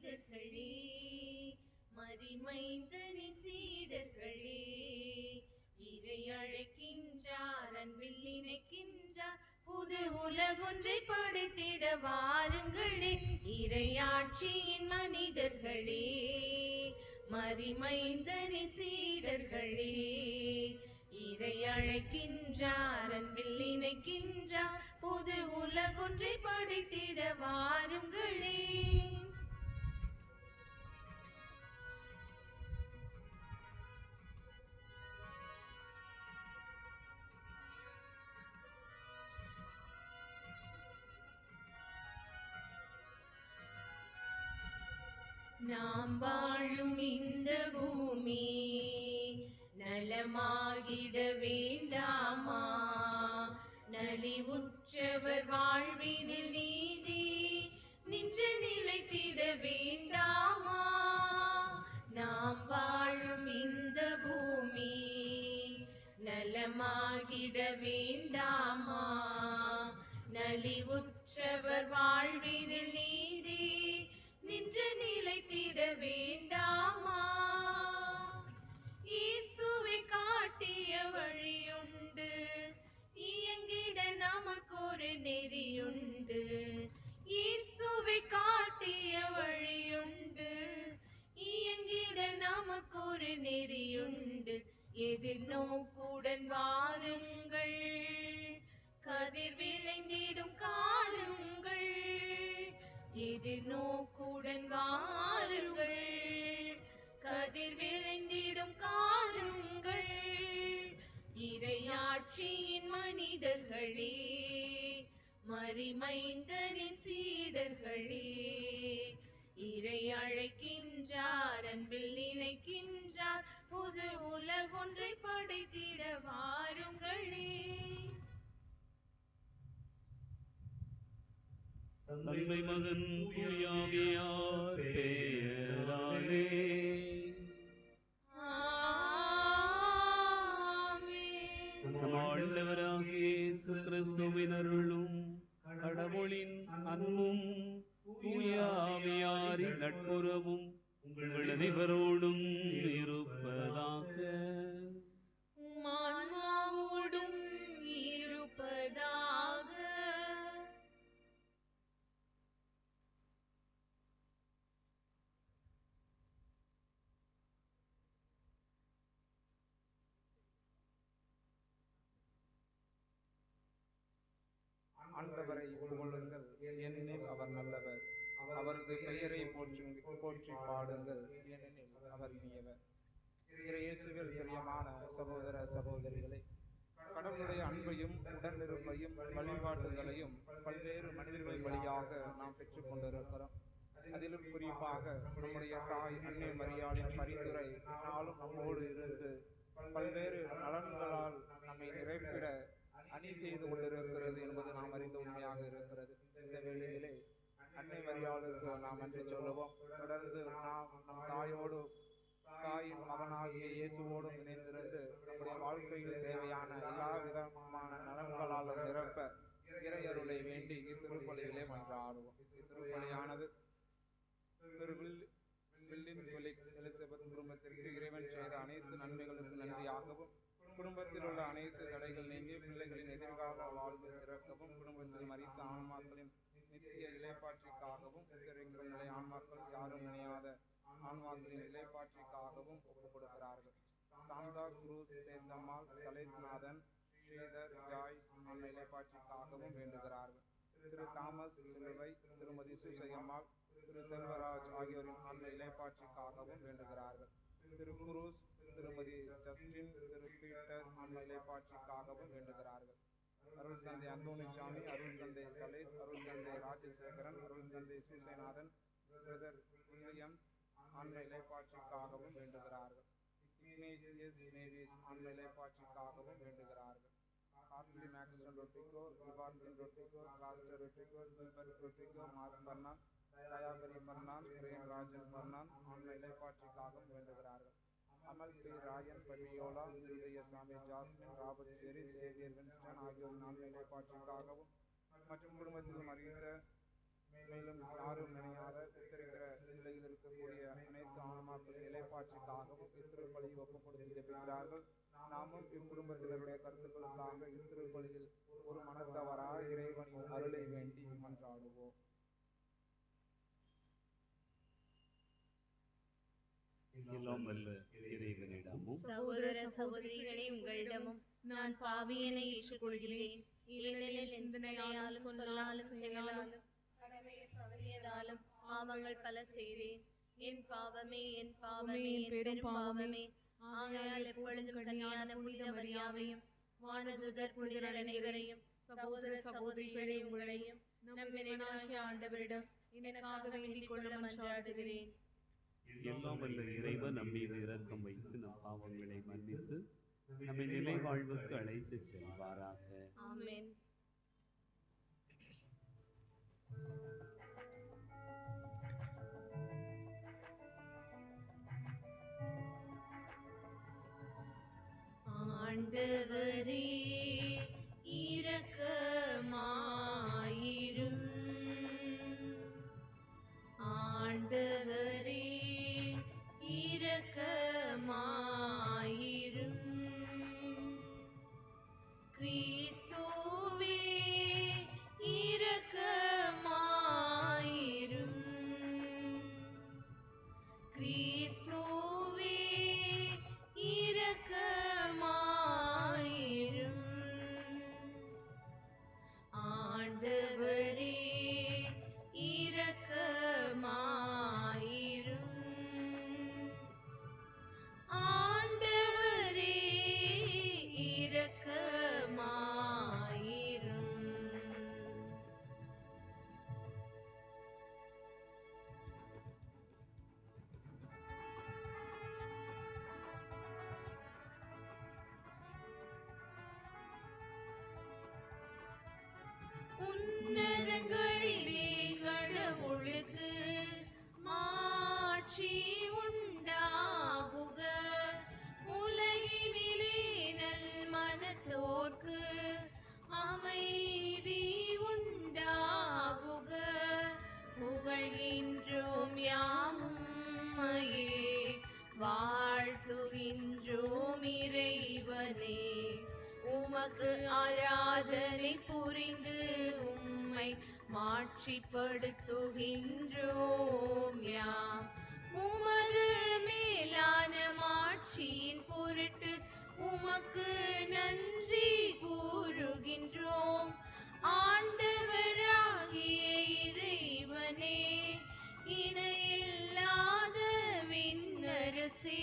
மனிதர்களே, மறிமைந்தனின் சீடர்களே, இறை அழைக்கின்றார், அன்பில் இணைக்கின்றார், புது உலகொன்றை படைத்திட வாருங்களே. இறையாட்சியின் மனிதர்களே, மறிமைந்தனின் சீடர்களே, இறை அழைக்கின்றார், அன்பில் இணைக்கின்றார், புது உலகொன்றை படைத்திட வாருங்களே. நாம் வாழும் இந்த பூமி நலமாகிட வேண்டாமா? நலிவுற்றவர் வாழ்வினில் நீதி நின்று நிலைத்திட வேண்டாமா? நாம் வாழும் இந்த பூமி நலமாகிட வேண்டாமா? நலிவுற்றவர் வாழ்வினில் நீதி நின்று நிலைத்திட வேண்டாமா? இயேசுவை காட்டிய வழியுண்டு, இயங்கிட நமக்கொரு நெறியுண்டு. இயேசுவை காட்டிய வழியுண்டு, இயங்கிட நமக்கொரு நெறியுண்டு. எதிர்நோக்குடன் வாருங்கள், கதிர் விளைந்திடும் காலுங்கள். எதிர்நோக்குடன் வாருங்கள், கதிர் விளைந்திடும் காலுங்கள். இறையாட்சியின் மனிதர்களே, மறிமைந்தனின் சீடர்களே, இறை அழைக்கின்றார், அன்பில் இணைக்கின்றார், புது உலகொன்றை படைத்திட வாருங்களே. தந்தை மகன் தூயாவியார் பெயராலே. நம் ஆண்டவராகிய இயேசு கிறிஸ்துவின் அருளும் கடவுளின் அன்பும் தூயாவியாரின் நட்புறவும் உங்கள் அனைவரோடும் இருப்பதாக. ஆன்மாவோடும் இருப்பதாக. ஆண்டவரை புகழுங்கள், ஏனெனில் அவர் நல்லவர். அவரது பெயரை போற்றி பாடுங்கள், ஏனெனில் அவர் இனியவர். இயேசுவில் பிரியமான சகோதர சகோதரிகளை, கடவுளுடைய அன்பையும் உடனிருப்பையும் வழிபாடுகளையும் பல்வேறு மனிதர்கள் வழியாக நாம் பெற்றுக் கொண்டிருக்கிறோம். அதிலும் குறிப்பாக நம்முடைய தாய் அன்னை மரியாளின் பரிந்துரை நாளும் நம்மோடு இருந்து பல்வேறு நலன்களால் நம்மை நிறைப்பிட அணி செய்து கொண்டிருக்கிறது என்பது நாம் அறிந்த உண்மையாக இருக்கிறது. இந்த வேளையிலே அன்னை மரியாளுக்கு நாம் நன்றி சொல்லுவோம். தொடர்ந்து நாம் நம் தாயின் மகனாகிய இயேசுவோடும் இணைந்திருந்து நம்முடைய வாழ்க்கையில் தேவையான எல்லா விதமான நலன்களாலும் நிரப்ப இறையருளை வேண்டி இத்திருப்பலியிலே மன்றாடுவோம். இத்திருப்பலியானது எலிசபெத் குடும்பத்திற்கு இறைவன் செய்த அனைத்து நன்மைகளுக்கு நன்றியாகவும், குடும்பத்தில் உள்ள அனைத்து தடைகள் நீங்கி பிள்ளைகளின் எதிர்கால வாழ்வு சிறக்கவும், குடும்பத்தில் மரித்த ஆன்மாக்களின் நித்திய இலைப்பாட்சிக்காகவும், உத்தரிக்கும் நிலை ஆன்மாக்கள் யாரும் நினையாத ஆன்மாக்களின் இலைப்பாட்சிக்காகவும் ஒப்புக் கொடுக்கிறார்கள். சாந்தா குரூஸ் சேசம்மாள், சலேத்நாதன், ஸ்ரீதர், ஜாய்ஸ் ஆன்ம இலைப்பாட்சிக்காகவும் வேண்டுகிறார்கள். திரு தாமஸ் சிலுவை, திருமதி சுசையம்மாள், திரு செல்வராஜ் ஆகியோரின் ஆன்ம இலைப்பாட்சிக்காகவும் வேண்டுகிறார்கள். திரு குரூஸ், திருமதி ஜஸ்டின், திரு பீட்டர் ஆன்ம இலைப்பாட்சிக்காகவும் வேண்டுகிறார்கள். அருள் தந்தை அந்தோணிசாமி, அருள் தந்தை சலேத், அருள் தந்தை ராஜசேகரன், அருள் தந்தை சூசைநாதன், பிரதர் வில்லியம் ஆன்ம இலைப்பாட்சிக்காகவும் வேண்டுகிறார்கள். இக்னேசியஸ் நேவிஸ் ஆன்ம இலைப்பாட்சிக்காகவும் வேண்டுகிறார்கள். ஆர்ட்லி மேக்ஸ்டன் ரொட்டிகோ, இவான்டின் Rodrigo, Castor Rodrigo, Gilbert Rodrigo, Mark பர்னான், தயாபரி பர்னான், பிரேம் ராஜன் பர்னான் ஆன்ம இலைப்பாட்சிக்காகவும் வேண்டுகிறார்கள். அமல் பி ராயன், பவியோலா, Irudayasamy Jasmine, Robert Jerry, Xavier Winston ஆகியோர் ஆன்ம இலைப்பாட்சிக்காகவும் மற்றும் குடும்பத்தில் மறித்த மேலும் யாரும் நினையாத உத்தரிக்கிற நிலையில் இருக்கக்கூடிய அனைத்து ஆன்மாக்களின் இலைப்பாட்சிக்காகவும் இத்திருப்பலியை ஒப்புக் கொடுத்து ஜெபிக்கிறார்கள். நாமும் இக்குடும்பத்தினருடைய கருத்துக்களுக்காக இத்திருப்பலியில் ஒரு மனத்தவராக இறைவனின் அருளை வேண்டி மன்றாடுவோம். எல்லாம் வல்ல இறைவனிடமும் சகோதர சகோதரிகளே, உங்களிடமும் நான் பாவியனை ஏற்றுக்கொள்கிறேன். ஏனெனில் சிந்தனையாலும் சொல்லாலும் செயலாலும் கடமையை தவறியதாலும் பாவங்கள் பல செய்தேன். என் பாவமே, என் பாவமே, என் பெரும் பாவமே. ஆகையால் எப்பொழுதும் கன்னியான புனித மரியாவையும் வானதூதர் புனிதர் அனைவரையும் சகோதர சகோதரிகளே உங்களையும் நம் இறைவனாகிய ஆண்டவரிடம் எனக்காக வேண்டிக் கொள்ள மன்றாடுகிறேன். எல்லாம் வல்ல இறைவன் நம் மீது இரக்கம் வைத்து நம் பாவங்களை மன்னித்து நம்மை நிலை வாழ்வுக்கு அழைத்து செல்வாராக. ஆமென். ஆண்டவரே இரக்கமாயிரும். ஆண்டவரே இரக்கமாயிரும். கிறிஸ்துவே இரக்கமாயிரும். கிறிஸ்துவே இரக்கமாயிரும். ஆண்டவரே இரக்கமாயிரும். ஆண்டவரே இரக்கமாயிரும். உன்னதங்களிலே கடவுளுக்கு மாட்சி உண்டாகுக. உலகினிலே நல் மனத்தோர்க்கு அமைதி உண்டாகுக. புகழ்கின்றோம் யாமும்மையே, வாழ்த்துகின்றோம் இறைவனே. உமக்கு ஆராதனை புரிந்து உம்மை மாட்சிப்படுத்துகின்றோம் யாம். உமது மேலான மாட்சியின் பொருட்டு உமக்கு நன்றி கூறுகின்றோம். ஆண்டவராகிய இறைவனே, இணையில்லாத விண்ணரசே,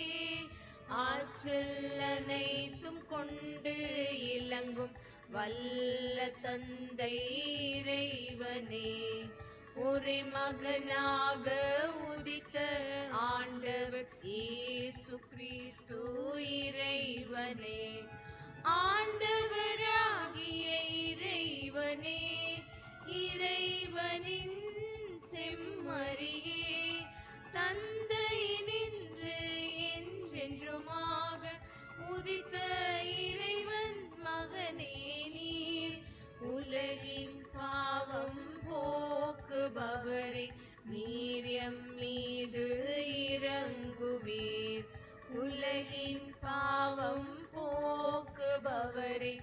ஆற்றல் அனைத்தும் கொண்டு இலங்கும் வல்ல தந்தை இறைவனே, ஒரே மகனாக உதித்த ஆண்டவர் இயேசு கிறிஸ்து இறைவனே. ஆண்டவராகிய இறைவனே, இறைவனின் செம்மறியே, தந்தையினின்று என்றென்றுமாக உதித்த இறைவன் மகனே நீர். உலகின் பாவம் போக்குபவரே, நீர் எம் மீது இரங்குவீர். உலகின் பாவம் போக்குபவரே,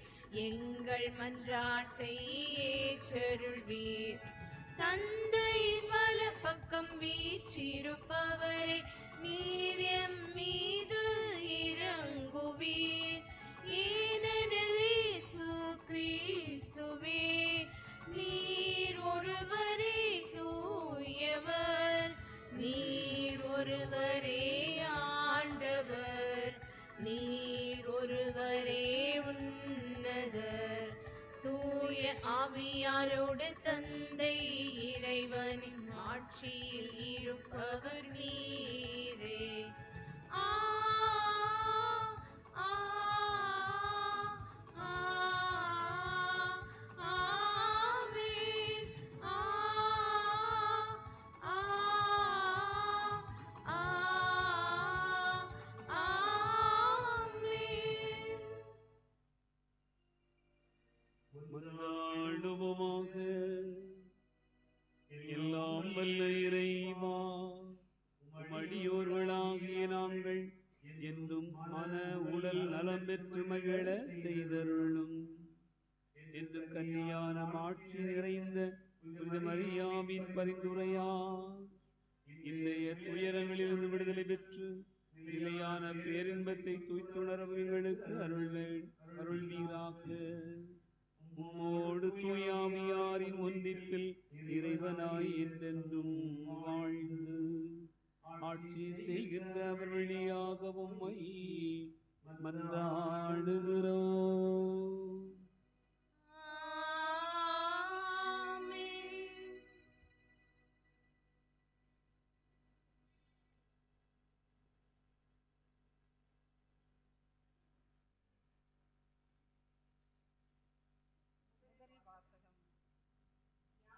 எங்கள் மன்றாட்டை ஏற்றருள்வீர். தந்தையின் வலப்பக்கம் வீற்றிருப்பவரே, நீர் எம் மீது இரங்குவீர். ஏனெனில் இயேசு கிறிஸ்துவே, நீர் ஒருவரே தூயவர், நீர் ஒருவரே ஆண்டவர், நீர் ஒருவரே உன்னதர். தூய ஆவியாரோடு தந்தை இறைவனின் ஆட்சியில் இருப்பவர் நீரே. ஆ ஆ ஆ ஆமென். ஆ ஆ ஆ ஆமென். மன்றாடுவோமாக. ஆட்சி நிறைந்த புனித மரியாவின் பரிந்துரையால் இன்றைய துயரங்களிலிருந்து விடுதலை பெற்று நிலையான பேரின்பத்தை தூய்த்துணரவும் எங்களுக்கு அருள்வீராக. உம்மோடு தூயாவியாரின் ஒன்றிப்பில் இறைவனாய் என்றென்றும் வாழ்ந்து ஆட்சி செய்கின்ற அவர் வழியாக உம்மை மன்றாடுகிறோம்.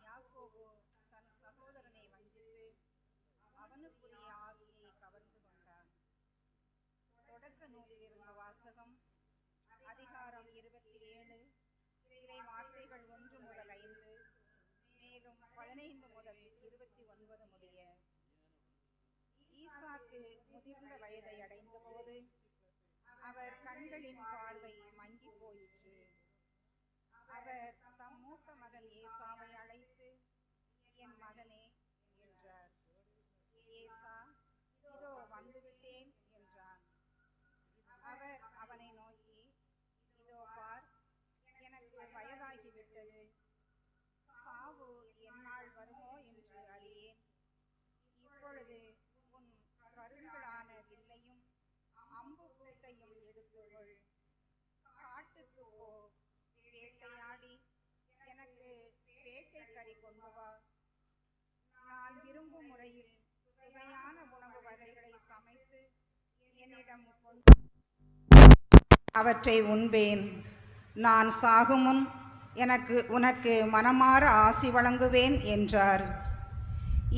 யாக்கோபு தன் சகோதரனை வஞ்சித்து அவனுக்குரிய ஆவியை கவர்ந்து கொண்டான். தொடக்க நூலில் இருந்த வாசகம் அதிகாரம் 27 இறை வார்த்தைகள் 1 முதல் 5 மேலும் 15 முதல் 29 முடிய. ஈசாக்கு முதிர்ந்த வயதை அடைந்த போது அவர் கண்களின் பார்வை மங்கி போயிற்று. அவர் தம் மூத்த மகன் ஏசாவை அழைத்து, என் மகனே என்றார். ஏசா, இதோ வந்துவிட்டேன் என்றான். அவர் அவனை நோக்கி, இதோ பார், எனக்கு வயதாகிவிட்டது, சாவு என்னால் வருமோ என்று அறியேன். இப்பொழுது உன் கருங்களான வில்லையும் அம்பு கூட்டையும் எடுத்துக்கொள், காட்டுக்கு போ, வேட்டையாடி எனக்கு வேட்டை கறி கொண்டு வா. நான் விரும்பும் முறையில் சுவையான உணவு வகைகளை சமைத்து என்னிடம் கொண்டு அவற்றை உண்பேன். நான் சாகும் முன் உனக்கு மனமாற ஆசி வழங்குவேன் என்றார்.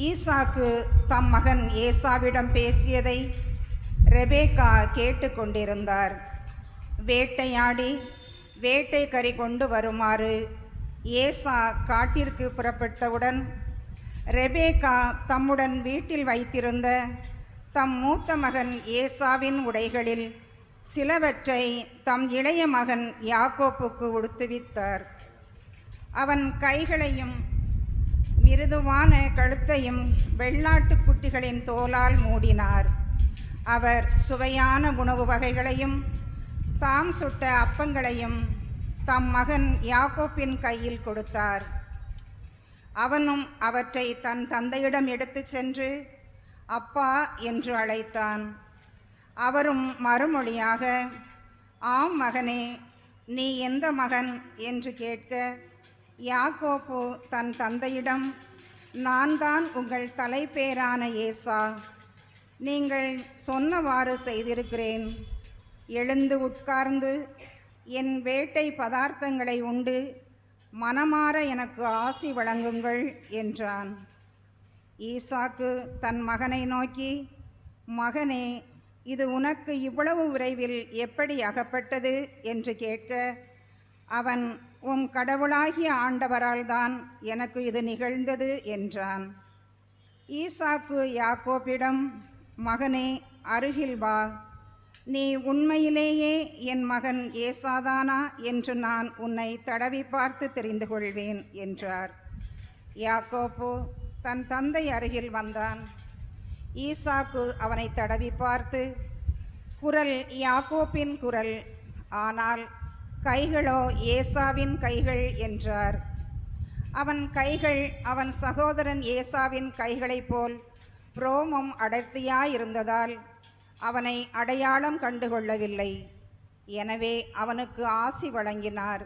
ஈசாக்கு தம் மகன் ஏசாவிடம் பேசியதை ரெபேக்கா கேட்டுக்கொண்டிருந்தார். வேட்டையாடி வேட்டை கறி கொண்டு வருமாறு ஏசா காட்டிற்கு புறப்பட்டவுடன் ரெபேக்கா தம்முடன் வீட்டில் வைத்திருந்த தம் மூத்த மகன் ஏசாவின் உடைகளில் சிலவற்றை தம் இளைய மகன் யாக்கோப்புக்கு உடுத்துவித்தார். அவன் கைகளையும் மிருதுவான கழுத்தையும் வெள்ளாட்டுக்குட்டிகளின் தோலால் மூடினார். அவர் சுவையான உணவு வகைகளையும் தாம் சுட்ட அப்பங்களையும் தம் மகன் யாக்கோப்பின் கையில் கொடுத்தார். அவனும் அவற்றை தன் தந்தையிடம் எடுத்து சென்று அப்பா என்று அழைத்தான். அவரும் மறுமொழியாக, ஆம் மகனே, நீ எந்த மகன் என்று கேட்க, யாக்கோப்பு தன் தந்தையிடம், நான் தான் உங்கள் தலைப்பேரான ஏசா. நீங்கள் சொன்னவாறு செய்திருக்கிறேன். எழுந்து உட்கார்ந்து என் வேட்டை பதார்த்தங்களை உண்டு மனமாற எனக்கு ஆசி வழங்குங்கள் என்றான். ஈசாக்கு தன் மகனை நோக்கி, மகனே, இது உனக்கு இவ்வளவு விரைவில் எப்படி அகப்பட்டது என்று கேட்க, அவன், உம் கடவுளாகிய ஆண்டவரால் தான் எனக்கு இது நிகழ்ந்தது என்றான். ஈசாக்கு யாக்கோபிடம், மகனே, அருகில் வா, நீ உண்மையிலேயே என் மகன் ஏசாதானா என்று நான் உன்னை தடவி பார்த்து தெரிந்து கொள்வேன் என்றார். யாக்கோப்பு தன் தந்தை அருகில் வந்தான். ஈசாக்கு அவனை தடவி பார்த்து, குரல் யாக்கோப்பின் குரல், ஆனால் கைகளோ ஏசாவின் கைகள் என்றார். அவன் கைகள் அவன் சகோதரன் ஏசாவின் கைகளைப் போல் ரோமம் அடர்த்தியாயிருந்ததால் அவனை அடையாளம் கண்டுகொள்ளவில்லை. எனவே அவனுக்கு ஆசி வழங்கினார்.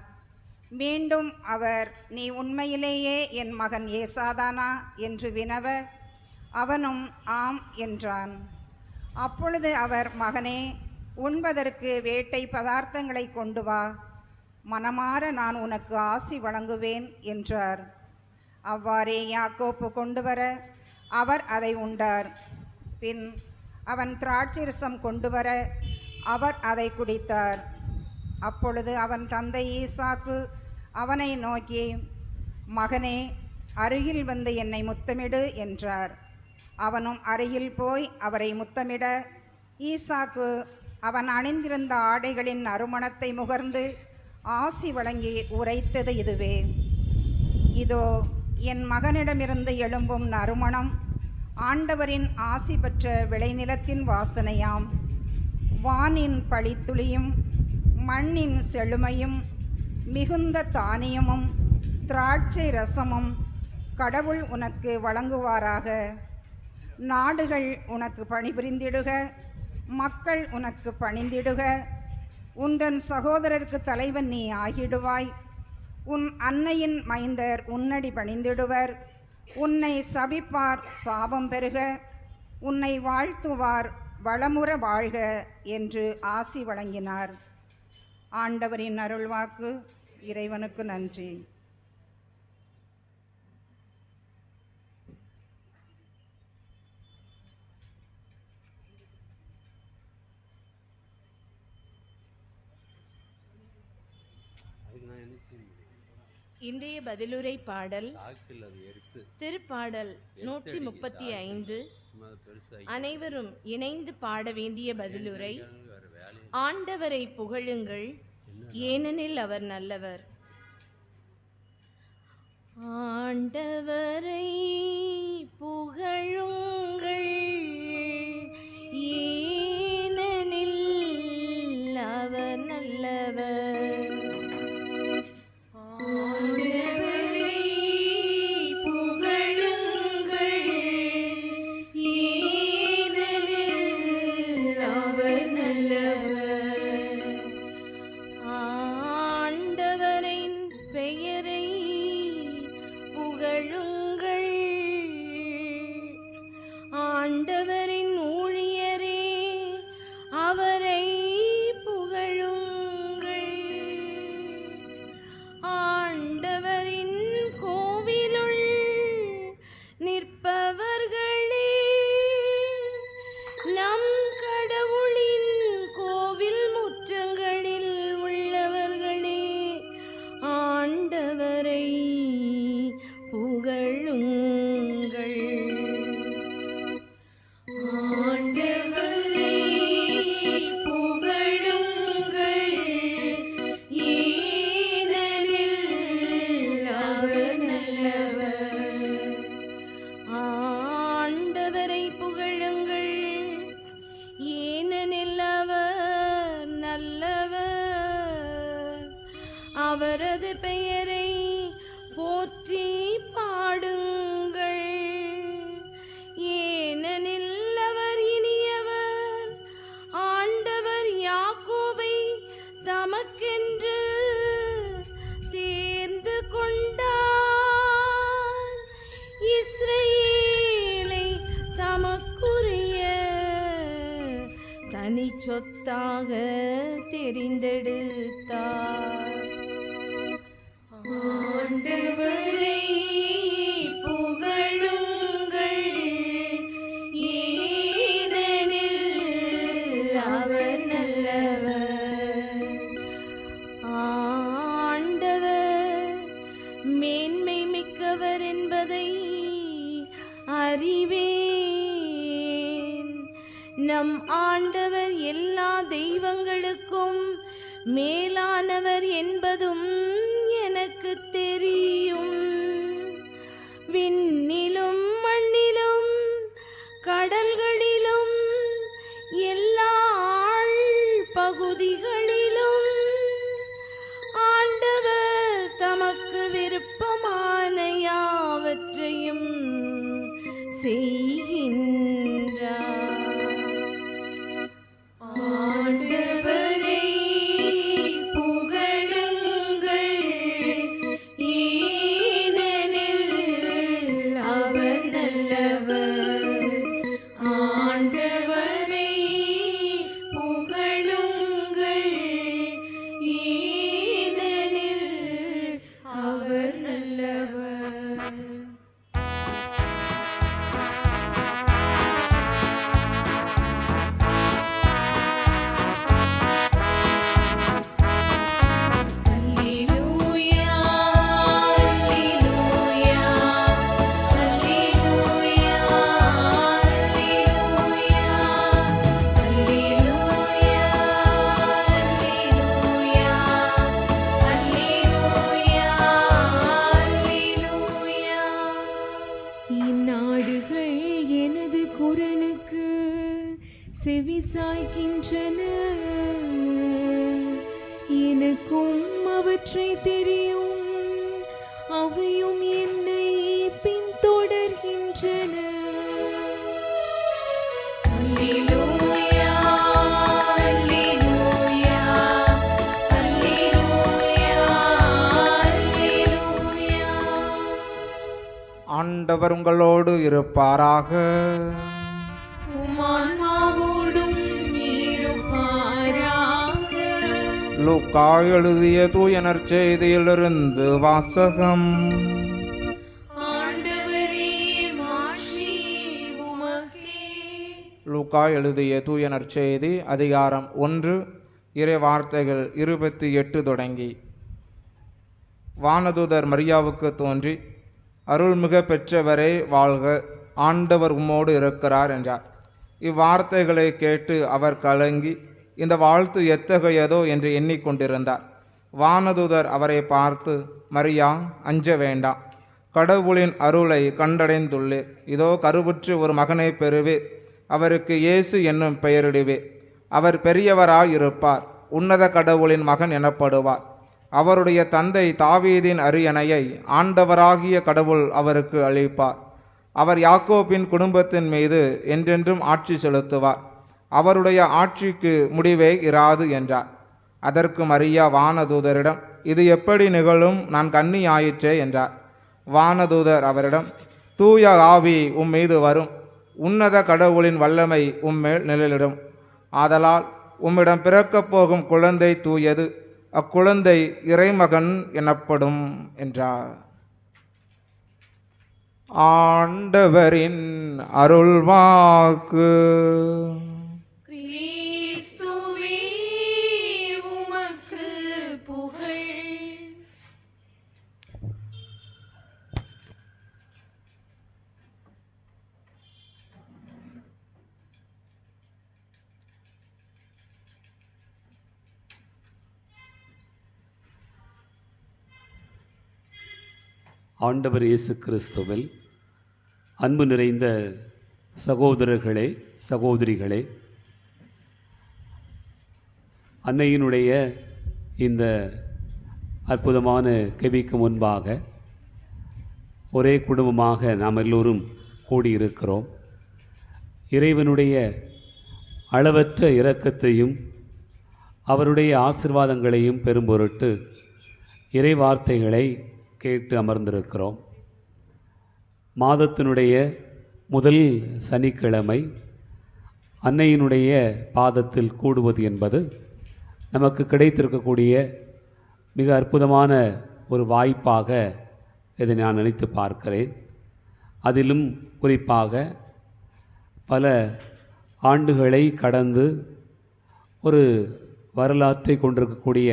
மீண்டும் அவர், நீ உண்மையிலேயே என் மகன் ஏசாதானா என்று வினவ, அவனும் ஆம் என்றான். அப்பொழுது அவர், மகனே, உண்பதற்கு வேட்டை பதார்த்தங்களை கொண்டு வா, மனமாற நான் உனக்கு ஆசி வழங்குவேன் என்றார். அவ்வாறே யாக்கோப்பு கொண்டு வர அவர் அதை உண்டார். பின் அவன் திராட்சைரசம் கொண்டு வர அவர் அதை குடித்தார். அப்பொழுது அவன் தந்தை ஈசாக்கு அவனை நோக்கி, மகனே, அருகில் வந்து என்னை முத்தமிடு என்றார். அவனும் அருகில் போய் அவரை முத்தமிட, ஈசாக்கு அவன் அணிந்திருந்த ஆடைகளின் நறுமணத்தை முகர்ந்து ஆசி வழங்கி உரைத்தது இதுவே. இதோ என் மகனிடமிருந்து எழும்பும் நறுமணம் ஆண்டவரின் ஆசி பெற்ற விளைநிலத்தின் வாசனையாம். வானின் பழித்துளியும் மண்ணின் செழுமையும் மிகுந்த தானியமும் திராட்சை ரசமும் கடவுள் உனக்கு வழங்குவாராக. நாடுகள் உனக்கு பணிபுரிந்திடுக, மக்கள் உனக்கு பணிந்திடுக. உன்றன் சகோதரருக்கு தலைவன் நீ ஆகிடுவாய். உன் அன்னையின் மைந்தர் உன்னடி பணிந்திடுவர். உன்னை சபிப்பார் சாபம் பெறுக, உன்னை வாழ்த்துவார் வளமுற வாழ்க என்று ஆசி வழங்கினார். ஆண்டவரின் அருள்வாக்கு. இறைவனுக்கு நன்றி. இன்றைய பதிலுரை பாடல் திருப்பாடல் 135. அனைவரும் இணைந்து பாட வேண்டிய பதிலுரை. ஆண்டவரை புகழுங்கள், ஏனெனில் அவர் நல்லவர். ஆண்டவரை புகழுங்கள், ஏனெனில் அவர் நல்லவர். அவரது பெயரை போற்றி பாடுங்கள், ஏனெனில் அவர் இனியவர். ஆண்டவர் யாக்கோபை தமக்கென்று தேர்ந்து கொண்டார், இஸ்ரவேலை தமக்குரிய தனி சொத்தாக தெரிந்தெடுத்தார். ஆண்டவரை புகழுங்கள், ஏனெனில் அவர் நல்லவர். ஆண்டவர் மேன்மை மிக்கவர் என்பதை அறிவேன். நம் ஆண்டவர் எல்லா தெய்வங்களுக்கும் மேலானவர் என்பதும் எனக்கு தெரியும். விண்ணிலும் மண்ணிலும் கடல்களிலும் எல்லா ஆழ் பகுதிகளிலும் ஆண்டவர் தமக்கு விருப்பமான யாவற்றையும் செய்கின்றார். ஆண்டவரை புகழுங்கள், ஏனெனில் அவர் நல்லவர். ஆண்டவரை புகழுங்கள், ஏனெனில் அவர் நல்லவர். Alleluia. சாய்க்கின்றன. எனக்கும் அவற்றை தெரியும், அவையும் என்னை பின்தொடர்கின்றன. அல்லேலூயா, அல்லேலூயா, அல்லேலூயா, அல்லேலூயா. ஆண்டவர் உங்களோடு இருப்பாராக. உம் ஆன்மாவோடும் இருப்பாராக. லூக்கா எழுதிய தூய நற்செய்தியிலிருந்து வாசகம். ஆண்டவரே, மாட்சி உமக்கே. லூக்கா எழுதிய தூய நற்செய்தி அதிகாரம் 1 இறை வார்த்தைகள் 28 தொடங்கி. வானதூதர் மரியாவுக்கு தோன்றி, அருள்மிக பெற்றவரே வாழ்க, ஆண்டவர் உம்மோடு இருக்கிறார் என்றார். இவ்வார்த்தைகளை கேட்டு அவர் கலங்கி இந்த வாழ்த்து எத்தகையதோ என்று எண்ணிக்கொண்டிருந்தார். வானதூதர் அவரை பார்த்து, மரியா, அஞ்ச வேண்டாம், கடவுளின் அருளை கண்டடைந்துள்ளீர். இதோ கருவுற்று ஒரு மகனை பெறுவே, அவருக்கு இயேசு என்னும் பெயரிடுவே. அவர் பெரியவராயிருப்பார், உன்னத கடவுளின் மகன் எனப்படுவார். அவருடைய தந்தை தாவீதின் அரியணையை ஆண்டவராகிய கடவுள் அவருக்கு அளிப்பார். அவர் யாக்கோபின் குடும்பத்தின் மீது என்றென்றும் ஆட்சி செலுத்துவார். அவருடைய ஆட்சிக்கு முடிவே இராது என்றார். அதற்கு மரியா வானதூதரிடம், இது எப்படி நிகழும்? நான் கன்னி ஆயிற்றே என்றார். வானதூதர் அவரிடம், தூய ஆவி உம்மீது வரும், உன்னத கடவுளின் வல்லமை உம்மேல் நிழலிடும். ஆதலால் உம்மிடம் பிறக்கப் போகும் குழந்தை தூயது, அக்குழந்தை இறைமகன் எனப்படும் என்றார். ஆண்டவரின் அருள்வாக்கு. கிறிஸ்துவே, உமக்கு புகழ். ஆண்டவர் இயேசு கிறிஸ்துவில் அன்பு நிறைந்த சகோதரர்களே, சகோதரிகளே, அன்னையினுடைய இந்த அற்புதமான கெபிக்கு முன்பாக ஒரே குடும்பமாக நாம் எல்லோரும் கூடியிருக்கிறோம். இறைவனுடைய அளவற்ற இரக்கத்தையும் அவருடைய ஆசீர்வாதங்களையும் பெறும் பொருட்டு இறை வார்த்தைகளை கேட்டு அமர்ந்திருக்கிறோம். மாதத்தினுடைய முதல் சனிக்கிழமை அன்னையினுடைய பாதத்தில் கூடுவது என்பது நமக்கு கிடைத்திருக்கக்கூடிய மிக அற்புதமான ஒரு வாய்ப்பாக இதை நான் நினைத்து பார்க்கிறேன். அதிலும் குறிப்பாக பல ஆண்டுகளை கடந்து ஒரு வரலாற்றை கொண்டிருக்கக்கூடிய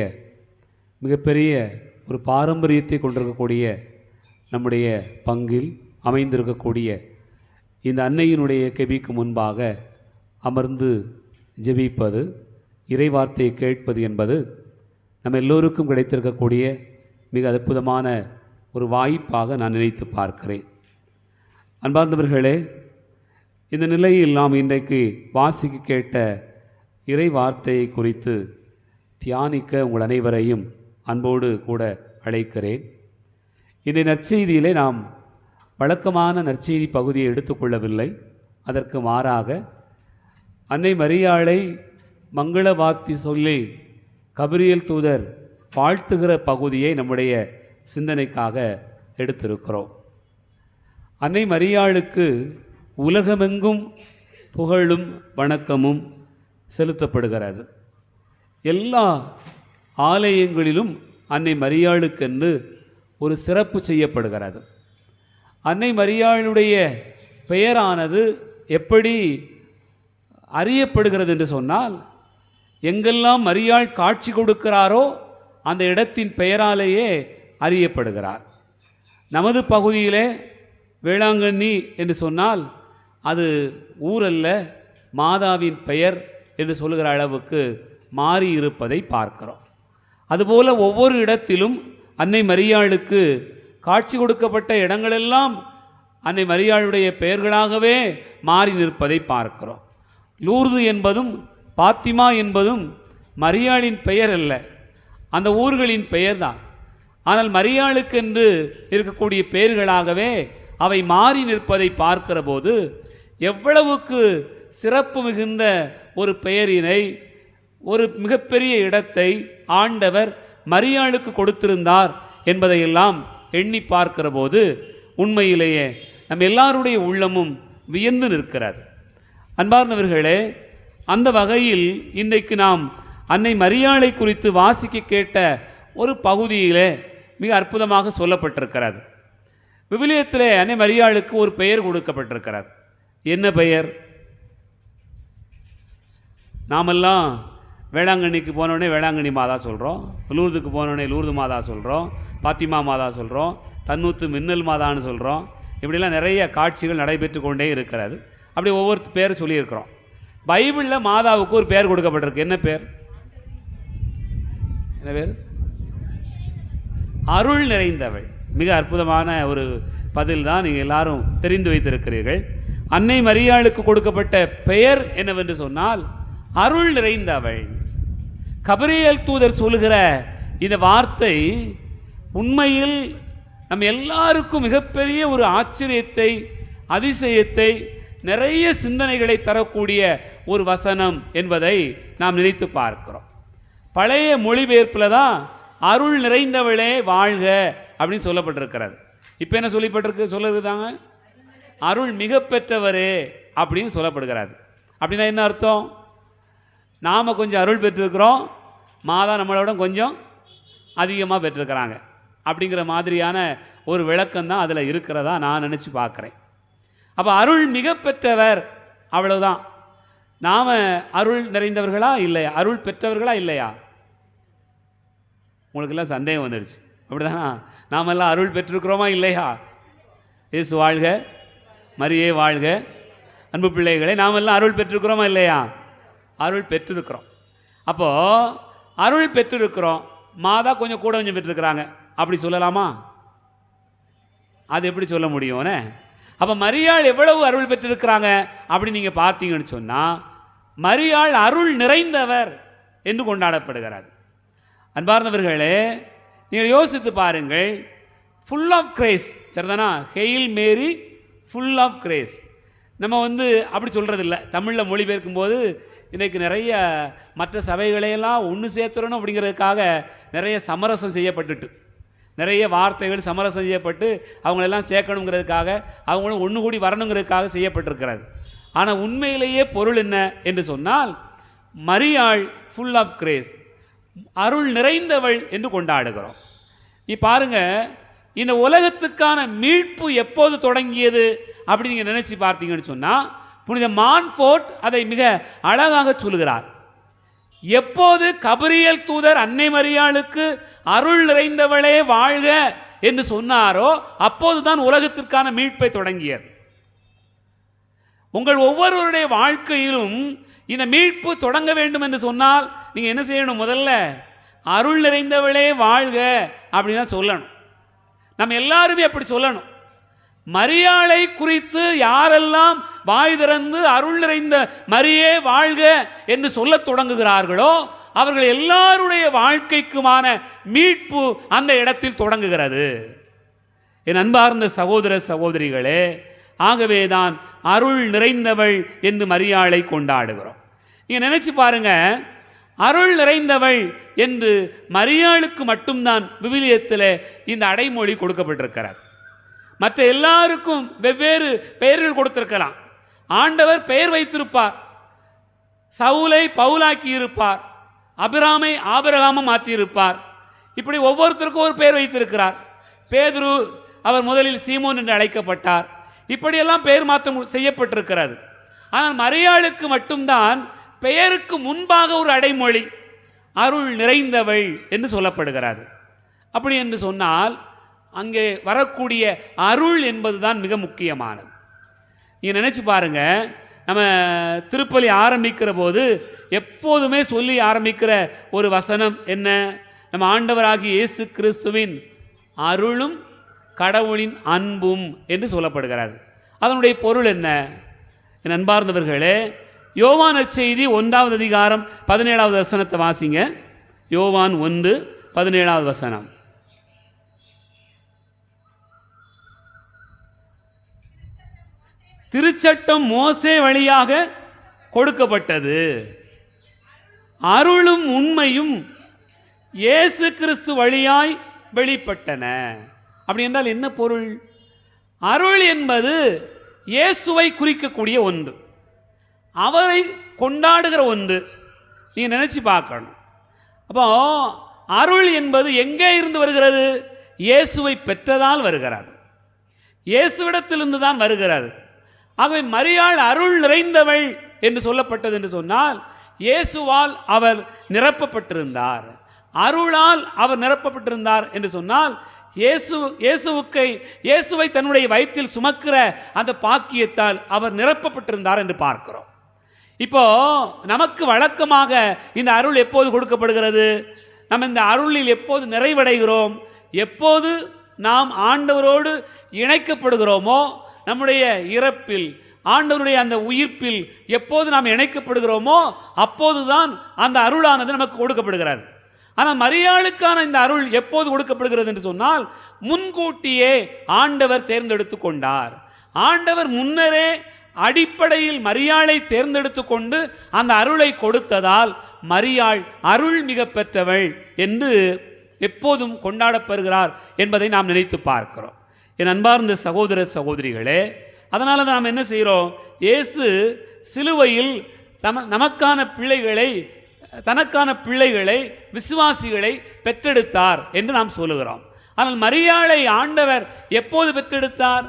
மிகப்பெரிய ஒரு பாரம்பரியத்தை கொண்டிருக்கக்கூடிய நம்முடைய பங்கில் அமைந்திருக்கக்கூடிய இந்த அன்னையினுடைய கெபிக்கு முன்பாக அமர்ந்து ஜெபிப்பது, இறைவார்த்தையை கேட்பது என்பது நம்ம எல்லோருக்கும் கிடைத்திருக்கக்கூடிய மிக அற்புதமான ஒரு வாய்ப்பாக நான் நினைத்து பார்க்கிறேன். அன்பார்ந்தவர்களே, இந்த நிலையில் நாம் இன்றைக்கு வாசிக்க கேட்ட இறை வார்த்தையை குறித்து தியானிக்க உங்கள் அனைவரையும் அன்போடு கூட அழைக்கிறேன். இன்றைய நற்செய்தியிலே நாம் வழக்கமான நற்செய்தி பகுதியை எடுத்துக்கொள்ளவில்லை. அதற்கு மாறாக அன்னை மரியாளை மங்கள வார்த்தை சொல்லி கபிரியேல் தூதர் வாழ்த்துகிற பகுதியை நம்முடைய சிந்தனைக்காக எடுத்திருக்கிறோம். அன்னை மரியாளுக்கு உலகமெங்கும் புகழும் வணக்கமும் செலுத்தப்படுகிறது. எல்லா ஆலயங்களிலும் அன்னை மரியாளுக்கென்று ஒரு சிறப்பு செய்யப்படுகிறது. அன்னை மரியாளுடைய பெயரானது எப்படி அறியப்படுகிறது என்று சொன்னால், எங்கெல்லாம் மரியாள் காட்சி கொடுக்கிறாரோ அந்த இடத்தின் பெயராலேயே அறியப்படுகிறார். நமது பகுதியிலே வேளாங்கண்ணி என்று சொன்னால் அது ஊரல்ல, மாதாவின் பெயர் என்று சொல்லுகிற அளவுக்கு மாறி இருப்பதை பார்க்கிறோம். அதுபோல ஒவ்வொரு இடத்திலும் அன்னை மரியாளுக்கு காட்சி கொடுக்கப்பட்ட இடங்களெல்லாம் அன்னை மரியாளுடைய பெயர்களாகவே மாறி நிற்பதை பார்க்கிறோம். லூர்து என்பதும் பாத்திமா என்பதும் மரியாளின் பெயர் அல்ல, அந்த ஊர்களின் பெயர்தான். ஆனால் மரியாளுக்கென்று இருக்கக்கூடிய பெயர்களாகவே அவை மாறி நிற்பதை பார்க்கிற போது எவ்வளவுக்கு சிறப்பு மிகுந்த ஒரு பெயரினை, ஒரு மிகப்பெரிய இடத்தை ஆண்டவர் மரியாளுக்கு கொடுத்திருந்தார் என்பதையெல்லாம் எண்ணி பார்க்கிற போது உண்மையிலேயே நம் எல்லாருடைய உள்ளமும் வியந்து நிற்கிறது. அன்பார்ந்தவர்களே, அந்த வகையில் இன்றைக்கு நாம் அன்னை மரியாளை குறித்து வாசிக்க கேட்ட ஒரு பகுதியிலே மிக அற்புதமாக சொல்லப்பட்டிருக்கிறது. விவிலியத்திலே அன்னை மரியாளுக்கு ஒரு பெயர் கொடுக்கப்பட்டிருக்கிறது. என்ன பெயர்? நாமெல்லாம் வேளாங்கண்ணிக்கு போனோடனே வேளாங்கண்ணி மாதா சொல்கிறோம், லூர்துக்கு போனோடனே லூர்து மாதா சொல்கிறோம், பாத்திமா மாதா சொல்கிறோம், தன்னூத்து மின்னல் மாதான்னு சொல்கிறோம். இப்படிலாம் நிறைய காட்சிகள் நடைபெற்று கொண்டே இருக்கிறது. அப்படி ஒவ்வொரு பேர் சொல்லியிருக்கிறோம். பைபிளில் மாதாவுக்கு ஒரு பேர் கொடுக்கப்பட்டிருக்கு. என்ன பேர்? என்ன பேர்? அருள் நிறைந்தவள். மிக அற்புதமான ஒரு பதில் தான் நீங்கள் எல்லாரும் தெரிந்து வைத்திருக்கிறீர்கள். அன்னை மரியாளுக்கு கொடுக்கப்பட்ட பெயர் என்னவென்று சொன்னால் அருள் நிறைந்தவள். கபிரியேல் தூதர் சொல்லுகிற இந்த வார்த்தை உண்மையில் நம் எல்லாருக்கும் மிகப்பெரிய ஒரு ஆச்சரியத்தை, அதிசயத்தை, நிறைய சிந்தனைகளை தரக்கூடிய ஒரு வசனம் என்பதை நாம் நினைத்து பார்க்கிறோம். பழைய மொழிபெயர்ப்பில் தான் அருள் நிறைந்தவளே வாழ்க அப்படின்னு சொல்லப்பட்டிருக்கிறது. இப்போ என்ன சொல்லிருக்குதாங்க? அருள் மிக பெற்றவரே அப்படின்னு சொல்லப்படுகிறது. அப்படின்னா என்ன அர்த்தம்? நாம் கொஞ்சம் அருள் பெற்றிருக்கிறோம், மாதா நம்மளோட கொஞ்சம் அதிகமாக பெற்றிருக்கிறாங்க அப்படிங்கிற மாதிரியான ஒரு விளக்கம் தான் அதில் இருக்கிறதா நான் நினச்சி பார்க்குறேன். அப்போ அருள் மிக பெற்றவர், அவ்வளவுதான். நாம் அருள் நிறைந்தவர்களா இல்லையா? அருள் பெற்றவர்களா இல்லையா? உங்களுக்கெல்லாம் சந்தேகம் வந்துடுச்சு, அப்படிதானா? நாம் எல்லாம் அருள் பெற்றிருக்கிறோமா இல்லையா? இயேசு வாழ்க, மரியே வாழ்க. அன்பு பிள்ளைகளை, நாம் எல்லாம் அருள் பெற்றிருக்கிறோமா இல்லையா? அருள் பெற்றிருக்கிறோம். அப்போது அருள் பெற்றிருக்கிறோம், மாதா கொஞ்சம் கூட கொஞ்சம் பெற்றிருக்கிறாங்க அப்படி சொல்லலாமா? அது எப்படி சொல்ல முடியும்னே? அப்போ மரியாள் எவ்வளவு அருள் பெற்றிருக்கிறாங்க அப்படி நீங்கள் பார்த்தீங்கன்னு சொன்னால் மரியாள் அருள் நிறைந்தவர் என்று கொண்டாடப்படுகிறார். அன்பார்ந்தவர்களே, நீங்கள் யோசித்து பாருங்கள். ஃபுல் ஆஃப் கிரேஸ், சரிதானா? Hail Mary full of grace. நம்ம அப்படி சொல்கிறதில்ல. தமிழில் மொழிபெயர்க்கும் போது இன்றைக்கு நிறைய மற்ற சபைகளையெல்லாம் ஒன்று சேர்த்துறணும் அப்படிங்கிறதுக்காக நிறைய சமரசம் செய்யப்பட்டுட்டு, நிறைய வார்த்தைகள் சமரசம் செய்யப்பட்டு அவங்களெல்லாம் சேர்க்கணுங்கிறதுக்காக, அவங்களும் ஒன்று கூடி வரணுங்கிறதுக்காக செய்யப்பட்டிருக்கிறது. ஆனால் உண்மையிலேயே பொருள் என்ன என்று சொன்னால் மரியாள் ஃபுல் ஆஃப் கிரேஸ், அருள் நிறைந்தவள் என்று கொண்டாடுகிறோம். பாருங்க, இந்த உலகத்துக்கான மீட்பு எப்போது தொடங்கியது அப்படி நீங்கள் நினைச்சு பார்த்தீங்கன்னு சொன்னால் புனித மான்ஃபோர்ட் அதை மிக அழகாக சொல்கிறார். எப்போது கபிரியேல் தூதர் அன்னை மரியாளுக்கு அருள் நிறைந்தவளே வாழ்க என்று சொன்னாரோ அப்போதுதான் உலகத்திற்கான மீட்பை தொடங்கியது. உங்கள் ஒவ்வொருவருடைய வாழ்க்கையிலும் இந்த மீட்பு தொடங்க வேண்டும் என்று சொன்னால் நீங்கள் என்ன செய்யணும்? முதல்ல அருள் நிறைந்தவளே வாழ்க அப்படின்னு சொல்லணும். நம்ம எல்லாருமே அப்படி சொல்லணும். மரியாளை குறித்து யாரெல்லாம் வாய் திறந்து அருள் நிறைந்த மரியே வாழ்க என்று சொல்ல தொடங்குகிறார்களோ அவர்கள் எல்லாருடைய வாழ்க்கைக்குமான மீட்பு அந்த இடத்தில் தொடங்குகிறது. என் அன்பார்ந்த சகோதர சகோதரிகளே, ஆகவேதான் அருள் நிறைந்தவள் என்று மரியாளை கொண்டாடுகிறோம். நீங்க நினைச்சு பாருங்க, அருள் நிறைந்தவள் என்று மரியாளுக்கு மட்டும்தான் விவிலியத்தில் இந்த அடைமொழி கொடுக்கப்பட்டிருக்கிறார். மற்ற எல்லாருக்கும் வெவ்வேறு பெயர்கள் கொடுத்திருக்கலாம். ஆண்டவர் பெயர் வைத்திருப்பார். சவுலை பவுலாக்கி இருப்பார், அபிராமை ஆபிரகாமம் மாற்றியிருப்பார். இப்படி ஒவ்வொருத்தருக்கும் ஒரு பெயர் வைத்திருக்கிறார். பேதுரு, அவர் முதலில் சீமோன் என்று அழைக்கப்பட்டார். இப்படியெல்லாம் பெயர் மாற்றம் செய்யப்பட்டிருக்கிறது. ஆனால் மரியாளுக்கு மட்டும்தான் பெயருக்கு முன்பாக ஒரு அடைமொழி அருள் நிறைந்தவள் என்று சொல்லப்படுகிறது. அப்படி என்று சொன்னால் அங்கே வரக்கூடிய அருள் என்பதுதான் மிக முக்கியமானது. நீங்கள் நினச்சி பாருங்க, நம்ம திருப்பலி ஆரம்பிக்கிற போது எப்போதுமே சொல்லி ஆரம்பிக்கிற ஒரு வசனம் என்ன? நம்ம ஆண்டவராகிய இயேசு கிறிஸ்துவின் அருளும் கடவுளின் அன்பும் என்று சொல்லப்படுகிறது. அதனுடைய பொருள் என்ன? என் அன்பார்ந்தவர்களே, யோவான் நற்செய்தி 1வது அதிகாரம் 17வது வசனத்தை வாசிங்க. யோவான் 1:17 வசனம். திருச்சட்டம் மோசே வழியாக கொடுக்கப்பட்டது, அருளும் உண்மையும் இயேசு கிறிஸ்து வழியாய் வெளிப்பட்டன. அப்படி என்றால் என்ன பொருள்? அருள் என்பது இயேசுவை குறிக்கக்கூடிய ஒன்று, அவரை கொண்டாடுகிற ஒன்று. நீ நினைச்சு பார்க்கணும். அப்போ அருள் என்பது எங்கே இருந்து வருகிறது? இயேசுவை பெற்றதால் வருகிறது, இயேசுவிடத்திலிருந்து தான் வருகிறது. ஆகவே மரியாள் அருள் நிறைந்தவள் என்று சொல்லப்பட்டது என்று சொன்னால், இயேசுவால் அவர் நிரப்பப்பட்டிருந்தார், அருளால் அவர் நிரப்பப்பட்டிருந்தார் என்று சொன்னால், இயேசுவை தன்னுடைய வயிற்றில் சுமக்கிற அந்த பாக்கியத்தால் அவர் நிரப்பப்பட்டிருந்தார் என்று பார்க்கிறோம். இப்போ நமக்கு வழக்கமாக இந்த அருள் எப்போது கொடுக்கப்படுகிறது? நம்ம இந்த அருளில் எப்போது நிறைவடைகிறோம்? எப்போது நாம் ஆண்டவரோடு இணைக்கப்படுகிறோமோ, நம்முடைய இறப்பில், ஆண்டவருடைய அந்த உயிர்ப்பில் எப்போது நாம் இணைக்கப்படுகிறோமோ அப்போதுதான் அந்த அருளானது நமக்கு கொடுக்கப்படுகிறது. ஆனால் மரியாளுக்கான இந்த அருள் எப்போது கொடுக்கப்படுகிறது என்று சொன்னால், முன்கூட்டியே ஆண்டவர் தேர்ந்தெடுத்து கொண்டார். ஆண்டவர் முன்னரே அடிப்படையில் மரியாளை தேர்ந்தெடுத்து கொண்டு அந்த அருளை கொடுத்ததால் மரியாள் அருள் மிக பெற்றவள் என்று எப்போதும் கொண்டாடப்படுகிறார் என்பதை நாம் நினைத்து பார்க்கிறோம். என் அன்பார்ந்த சகோதர சகோதரிகளே, அதனால தான் நாம் என்ன செய்கிறோம்? இயேசு சிலுவையில் தனக்கான பிள்ளைகளை விசுவாசிகளை பெற்றெடுத்தார் என்று நாம் சொல்லுகிறோம். ஆனால் மரியாளை ஆண்டவர் எப்போது பெற்றெடுத்தார்?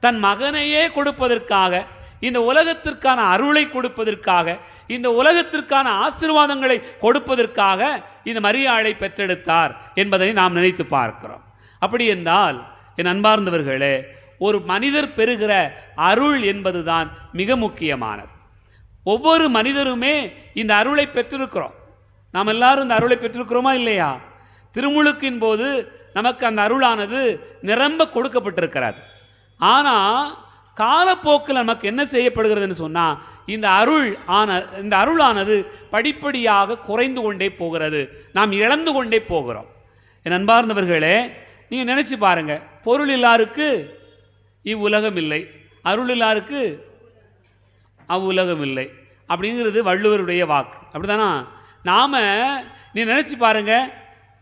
தன் மகனையே கொடுப்பதற்காக, இந்த உலகத்திற்கான அருளை கொடுப்பதற்காக, இந்த உலகத்திற்கான ஆசீர்வாதங்களை கொடுப்பதற்காக இந்த மரியாளை பெற்றெடுத்தார் என்பதை நாம் நினைத்து பார்க்கிறோம். அப்படி என்றால் என் அன்பார்ந்தவர்களே, ஒரு மனிதர் பெறுகிற அருள் என்பதுதான் மிக முக்கியமானது. ஒவ்வொரு மனிதருமே இந்த அருளை பெற்றிருக்கிறோம். நாம் எல்லாரும் இந்த அருளை பெற்றிருக்கிறோமா இல்லையா? திருமுழுக்கின் போது நமக்கு அந்த அருளானது நிரம்ப கொடுக்கப்பட்டிருக்கிறது. ஆனால் காலப்போக்கில் நமக்கு என்ன செய்யப்படுகிறதுன்னு சொன்னால், இந்த அருளானது படிப்படியாக குறைந்து கொண்டே போகிறது, நாம் இழந்து கொண்டே போகிறோம். என் அன்பார்ந்தவர்களே, நீங்கள் நினச்சி பாருங்கள், பொருள் இல்லாருக்கு இவ்வுலகம் இல்லை, அருள் இல்லாருக்கு அவ்வுலகம் இல்லை அப்படிங்கிறது வள்ளுவருடைய வாக்கு. அப்படிதானா? நீ நினச்சி பாருங்கள்,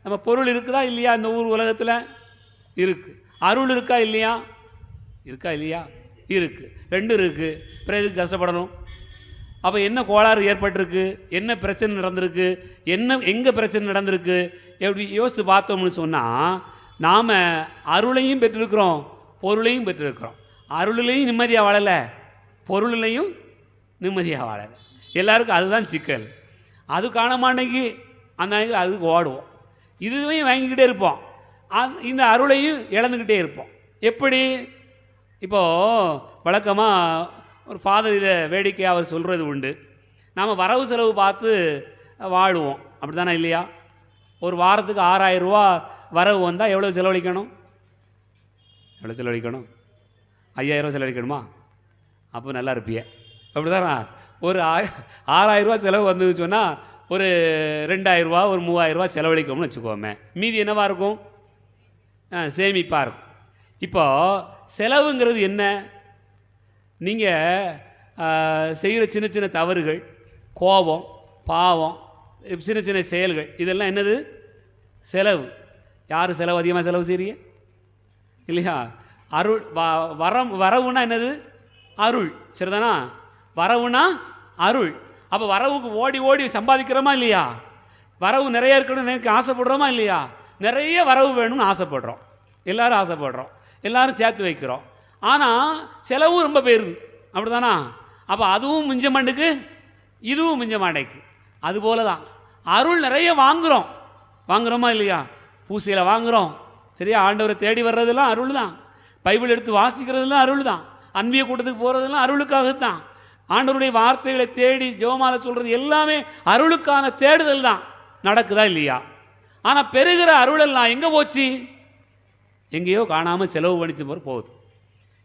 நம்ம பொருள் இருக்குதா இல்லையா? இந்த உலகத்தில் இருக்கு. அருள் இருக்கா இல்லையா? இருக்கு. ரெண்டு இருக்குது. பிறகு எதுக்கு கஷ்டப்படணும்? அப்போ என்ன கோளாறு ஏற்பட்டிருக்கு, என்ன பிரச்சனை நடந்திருக்கு, எங்கே பிரச்சனை நடந்திருக்கு எப்படி யோசித்து பார்த்தோம்னு சொன்னால், நாம் அருளையும் பெற்றிருக்கிறோம், பொருளையும் பெற்றிருக்கிறோம். அருளிலையும் நிம்மதியாக வாழலை, பொருளிலையும் நிம்மதியாக வாழலை. எல்லாருக்கும் அதுதான் சிக்கல். அது காண மாட்டேங்கி அந்த அதுக்கு ஓடுவோம், இதுவே வாங்கிக்கிட்டே இருப்போம், இந்த அருளையும் இழந்துக்கிட்டே இருப்போம். எப்படி? இப்போது வழக்கமாக ஒரு ஃபாதர் இதை வேடிக்கையாக அவர் சொல்கிறது உண்டு, நாம் வரவு செலவு பார்த்து வாழுவோம், அப்படி தானே இல்லையா? ஒரு வாரத்துக்கு 6000 ரூபா வரவு வந்தால் எவ்வளோ செலவழிக்கணும்? 5000 ரூபா செலவழிக்கணுமா? அப்போ நல்லா இருப்பிய. அப்படி தானே? ஒரு 6000 ரூபா செலவு வந்துன்னு சொன்னால் ஒரு 2000 ரூபா, ஒரு 3000 ரூபா செலவழிக்கணும்னு வச்சுக்கோமே. மீதி என்னவாக இருக்கும்? சேமிப்பாக இருக்கும். இப்போது செலவுங்கிறது என்ன? நீங்கள் செய்கிற சின்ன சின்ன தவறுகள், கோபம், பாவம், சின்ன சின்ன செயல்கள், இதெல்லாம் என்னது? செலவு. யார் செலவு அதிகமாக செலவு செய்கிறீங்க இல்லையா? அருள் வரவுனா என்னது? அருள். சரிதானா? வரவுனா அருள். அப்போ வரவுக்கு ஓடி ஓடி சம்பாதிக்கிறோமா இல்லையா? வரவு நிறைய இருக்கணும்னு எனக்கு ஆசைப்படுறோமா இல்லையா? நிறைய வரவு வேணும்னு ஆசைப்படுறோம், எல்லோரும் ஆசைப்படுறோம், எல்லோரும் சேர்த்து வைக்கிறோம். ஆனால் செலவும் ரொம்ப போயிடுது. அப்படி தானா? அப்போ அதுவும் மிஞ்ச மாட்டுக்கு, இதுவும் மிஞ்ச மாட்டேக்கு. அதுபோல தான் அருள் நிறைய வாங்குகிறோமா இல்லையா? பூசையில் வாங்குகிறோம், சரியா? ஆண்டவரை தேடி வர்றதெல்லாம் அருள் தான். பைபிள் எடுத்து வாசிக்கிறதுலாம் அருள் தான். அன்பிய கூட்டத்துக்கு போகிறதெல்லாம் அருளுக்காகத்தான். ஆண்டவருடைய வார்த்தைகளை தேடி ஜெபமாலை சொல்கிறது எல்லாமே அருளுக்கான தேடுதல் தான். நடக்குதா இல்லையா? ஆனால் பெறுகிற அருளெல்லாம் எங்கே போச்சு? எங்கேயோ காணாமல் செலவு பண்ணிச்சு போகுது.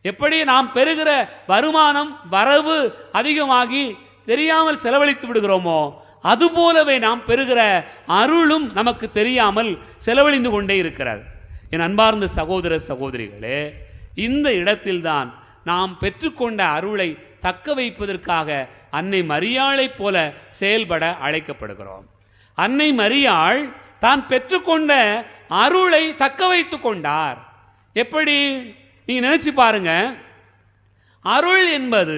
எப்படி நாம் பெறுகிற வருமானம், வரவு அதிகமாகி தெரியாமல் செலவழித்து விடுகிறோமோ அதுபோலவே நாம் பெறுகிற அருளும் நமக்கு தெரியாமல் செலவழிந்து கொண்டே இருக்கிறது. என் அன்பார்ந்த சகோதர சகோதரிகளே, இந்த இடத்தில்தான் நாம் பெற்றுக்கொண்ட அருளை தக்க வைப்பதற்காக அன்னை மரியாளைப் போல செயல்பட அழைக்கப்படுகிறோம். அன்னை மரியாள் தான் பெற்றுக்கொண்ட அருளை தக்க வைத்து கொண்டார். எப்படி? நீங்க நினைச்சு பாருங்க. அருள் என்பது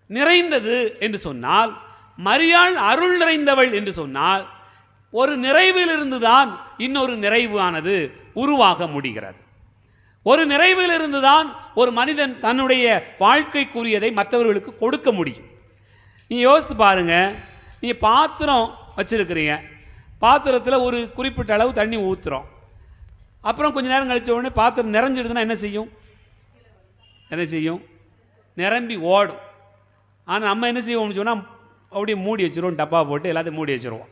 நிறைந்தது என்று சொன்னால், மரியாள் அருள் நிறைந்தவள் என்று சொன்னால், ஒரு நிறைவிலிருந்து தான் இன்னொரு நிறைவானது உருவாக முடிகிறது. ஒரு நிறைவிலிருந்து தான் ஒரு மனிதன் தன்னுடைய வாழ்க்கைக்குரியதை மற்றவர்களுக்கு கொடுக்க முடியும். நீங்கள் யோசித்து பாருங்க. நீங்கள் பாத்திரம் வச்சிருக்கிறீங்க, பாத்திரத்தில் ஒரு குறிப்பிட்ட அளவு தண்ணி ஊற்றுறோம். அப்புறம் கொஞ்சம் நேரம் கழிச்ச உடனே பாத்திரம் நிறைஞ்சிடுதுன்னா என்ன செய்யும்? நிரம்பி ஓடும். ஆனால் நம்ம என்ன செய்வோம்னு சொன்னால் அப்படியே மூடி வச்சுருவோம், டப்பா போட்டு எல்லாத்தையும் மூடி வச்சுருவோம்.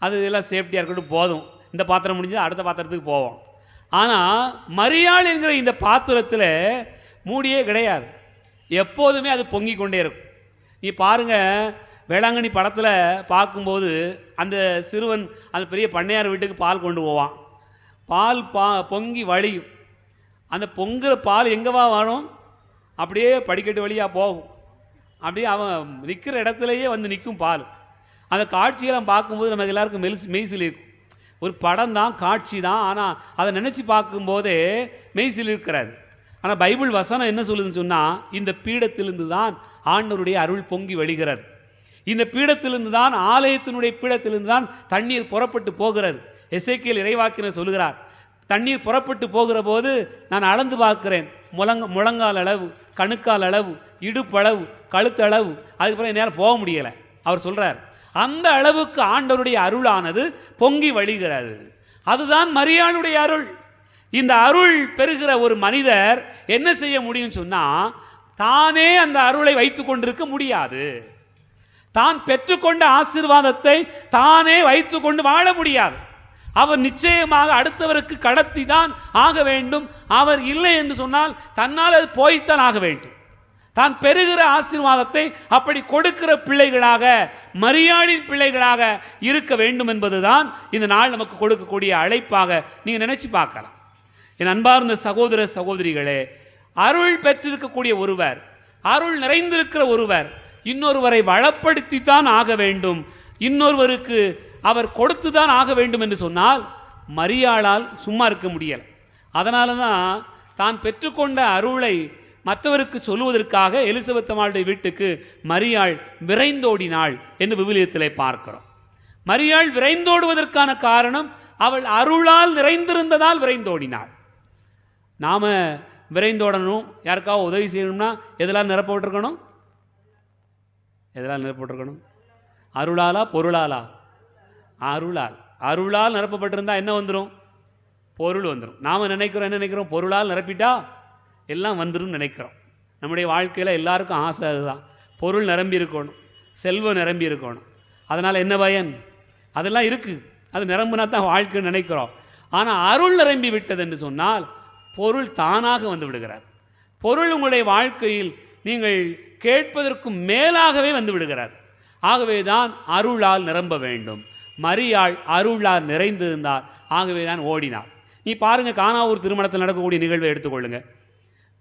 அது எல்லாம் சேஃப்டியாக இருக்கட்டும், போதும், இந்த பாத்திரம் முடிஞ்சு அடுத்த பாத்திரத்துக்கு போவோம். ஆனால் மரியாள் என்கிற இந்த பாத்திரத்தில் மூடியே கிடையாது, எப்போதுமே அது பொங்கி கொண்டே இருக்கும். நீ பாருங்கள், வேளாங்கண்ணி படத்தில் பார்க்கும்போது அந்த சிறுவன் அந்த பெரிய பண்ணையார் வீட்டுக்கு பால் கொண்டு போவான். பால் பொங்கி வழியும். அந்த பொங்குற பால் எங்கேவா வரும்? அப்படியே படிக்கட்டு வழியாக போகும். அப்படியே அவன் நிற்கிற இடத்துலையே வந்து நிற்கும் பால். அந்த காட்சியெல்லாம் பார்க்கும்போது நமக்கு எல்லாருக்கும் மெய்சில் இருக்கும். ஒரு படம் தான், காட்சி தான், ஆனால் அதை நினச்சி பார்க்கும்போதே மெய்சில் இருக்கிறது. ஆனால் பைபிள் வசனம் என்ன சொல்லுதுன்னு சொன்னால், இந்த பீடத்திலிருந்து தான் ஆண்டவருடைய அருள் பொங்கி வழிகிறது. இந்த பீடத்திலிருந்து தான், ஆலயத்தினுடைய பீடத்திலிருந்து தான் தண்ணீர் புறப்பட்டு போகிறது. எசேக்கியேல் இறைவாக்கினர் சொல்லுகிறார், தண்ணீர் புறப்பட்டு போகிற போது நான் அளந்து பார்க்கிறேன், முழங்கால் அளவு, கணுக்கால் அளவு, இடுப்பளவு, கழுத்தளவு, அதுக்கப்புறம் நேரம் போக முடியலை. அவர் சொல்கிறார், அந்த அளவுக்கு ஆண்டவருடைய அருளானது பொங்கி வழிகிறது. அதுதான் மரியாளுடைய அருள். இந்த அருள் பெறுகிற ஒரு மனிதர் என்ன செய்ய முடியும் சொன்னால், தானே அந்த அருளை வைத்து கொண்டிருக்க முடியாது. தான் பெற்றுக்கொண்ட ஆசீர்வாதத்தை தானே வைத்து கொண்டு வாழ முடியாது. அவர் நிச்சயமாக அடுத்தவருக்கு கடத்தி தான் ஆக வேண்டும். அவர் இல்லை என்று சொன்னால் தன்னால் அது போய்த்தான் ஆக வேண்டும். தான் பெறுகிற ஆசீர்வாதத்தை அப்படி கொடுக்கிற பிள்ளைகளாக, மரியாளின் பிள்ளைகளாக இருக்க வேண்டும் என்பதுதான் இந்த நாள் நமக்கு கொடுக்கக்கூடிய அழைப்பாக நீங்கள் நினைச்சு பார்க்கலாம். என் அன்பார்ந்த சகோதர சகோதரிகளே, அருள் பெற்றிருக்கக்கூடிய ஒருவர், அருள் நிறைந்திருக்கிற ஒருவர் இன்னொருவரை வளப்படுத்தித்தான் ஆக வேண்டும், இன்னொருவருக்கு அவர் கொடுத்து தான் ஆக வேண்டும் என்று சொன்னால் மரியாளால் சும்மா இருக்க முடியலை. அதனால தான் பெற்றுக்கொண்ட அருளை மற்றவருக்கு சொல்லுவதற்காக எலிசபெத் அம்மாளுடைய வீட்டுக்கு மரியாள் விரைந்தோடினாள் என்று விவிலியத்திலே பார்க்கிறோம். மரியாள் விரைந்தோடுவதற்கான காரணம் அவள் அருளால் நிறைந்திருந்ததால் விரைந்தோடினாள். நாம் விரைந்தோடணும், யாருக்காவது உதவி செய்யணும்னா எதெல்லாம் நிரப்பப்பட்டிருக்கணும்? அருளாலா பொருளாலா? அருளால் நிரப்பப்பட்டிருந்தால் என்ன வந்துடும்? பொருள் வந்துடும். நாம் என்ன நினைக்கிறோம்? பொருளால் நிரப்பிட்டா எல்லாம் வந்துடும் நினைக்கிறோம். நம்முடைய வாழ்க்கையில் எல்லாருக்கும் ஆசை அதுதான், பொருள் நிரம்பி இருக்கணும், செல்வம் நிரம்பி இருக்கணும். அதனால் என்ன பயன்? அதெல்லாம் இருக்குது, அது நிரம்பினா தான் வாழ்க்கைன்னு நினைக்கிறோம். ஆனால் அருள் நிரம்பி விட்டது என்று சொன்னால் பொருள் தானாக வந்து விடுகிறார். பொருள் உங்களுடைய வாழ்க்கையில் நீங்கள் கேட்பதற்கும் மேலாகவே வந்து விடுகிறார். ஆகவே தான் அருளால் நிரம்ப வேண்டும். மரியாள் அருளால் நிறைந்திருந்தார், ஆகவே தான் ஓடினார். நீ பாருங்கள், கானாவூர் திருமணத்தில் நடக்கக்கூடிய நிகழ்வை எடுத்துக்கொள்ளுங்க.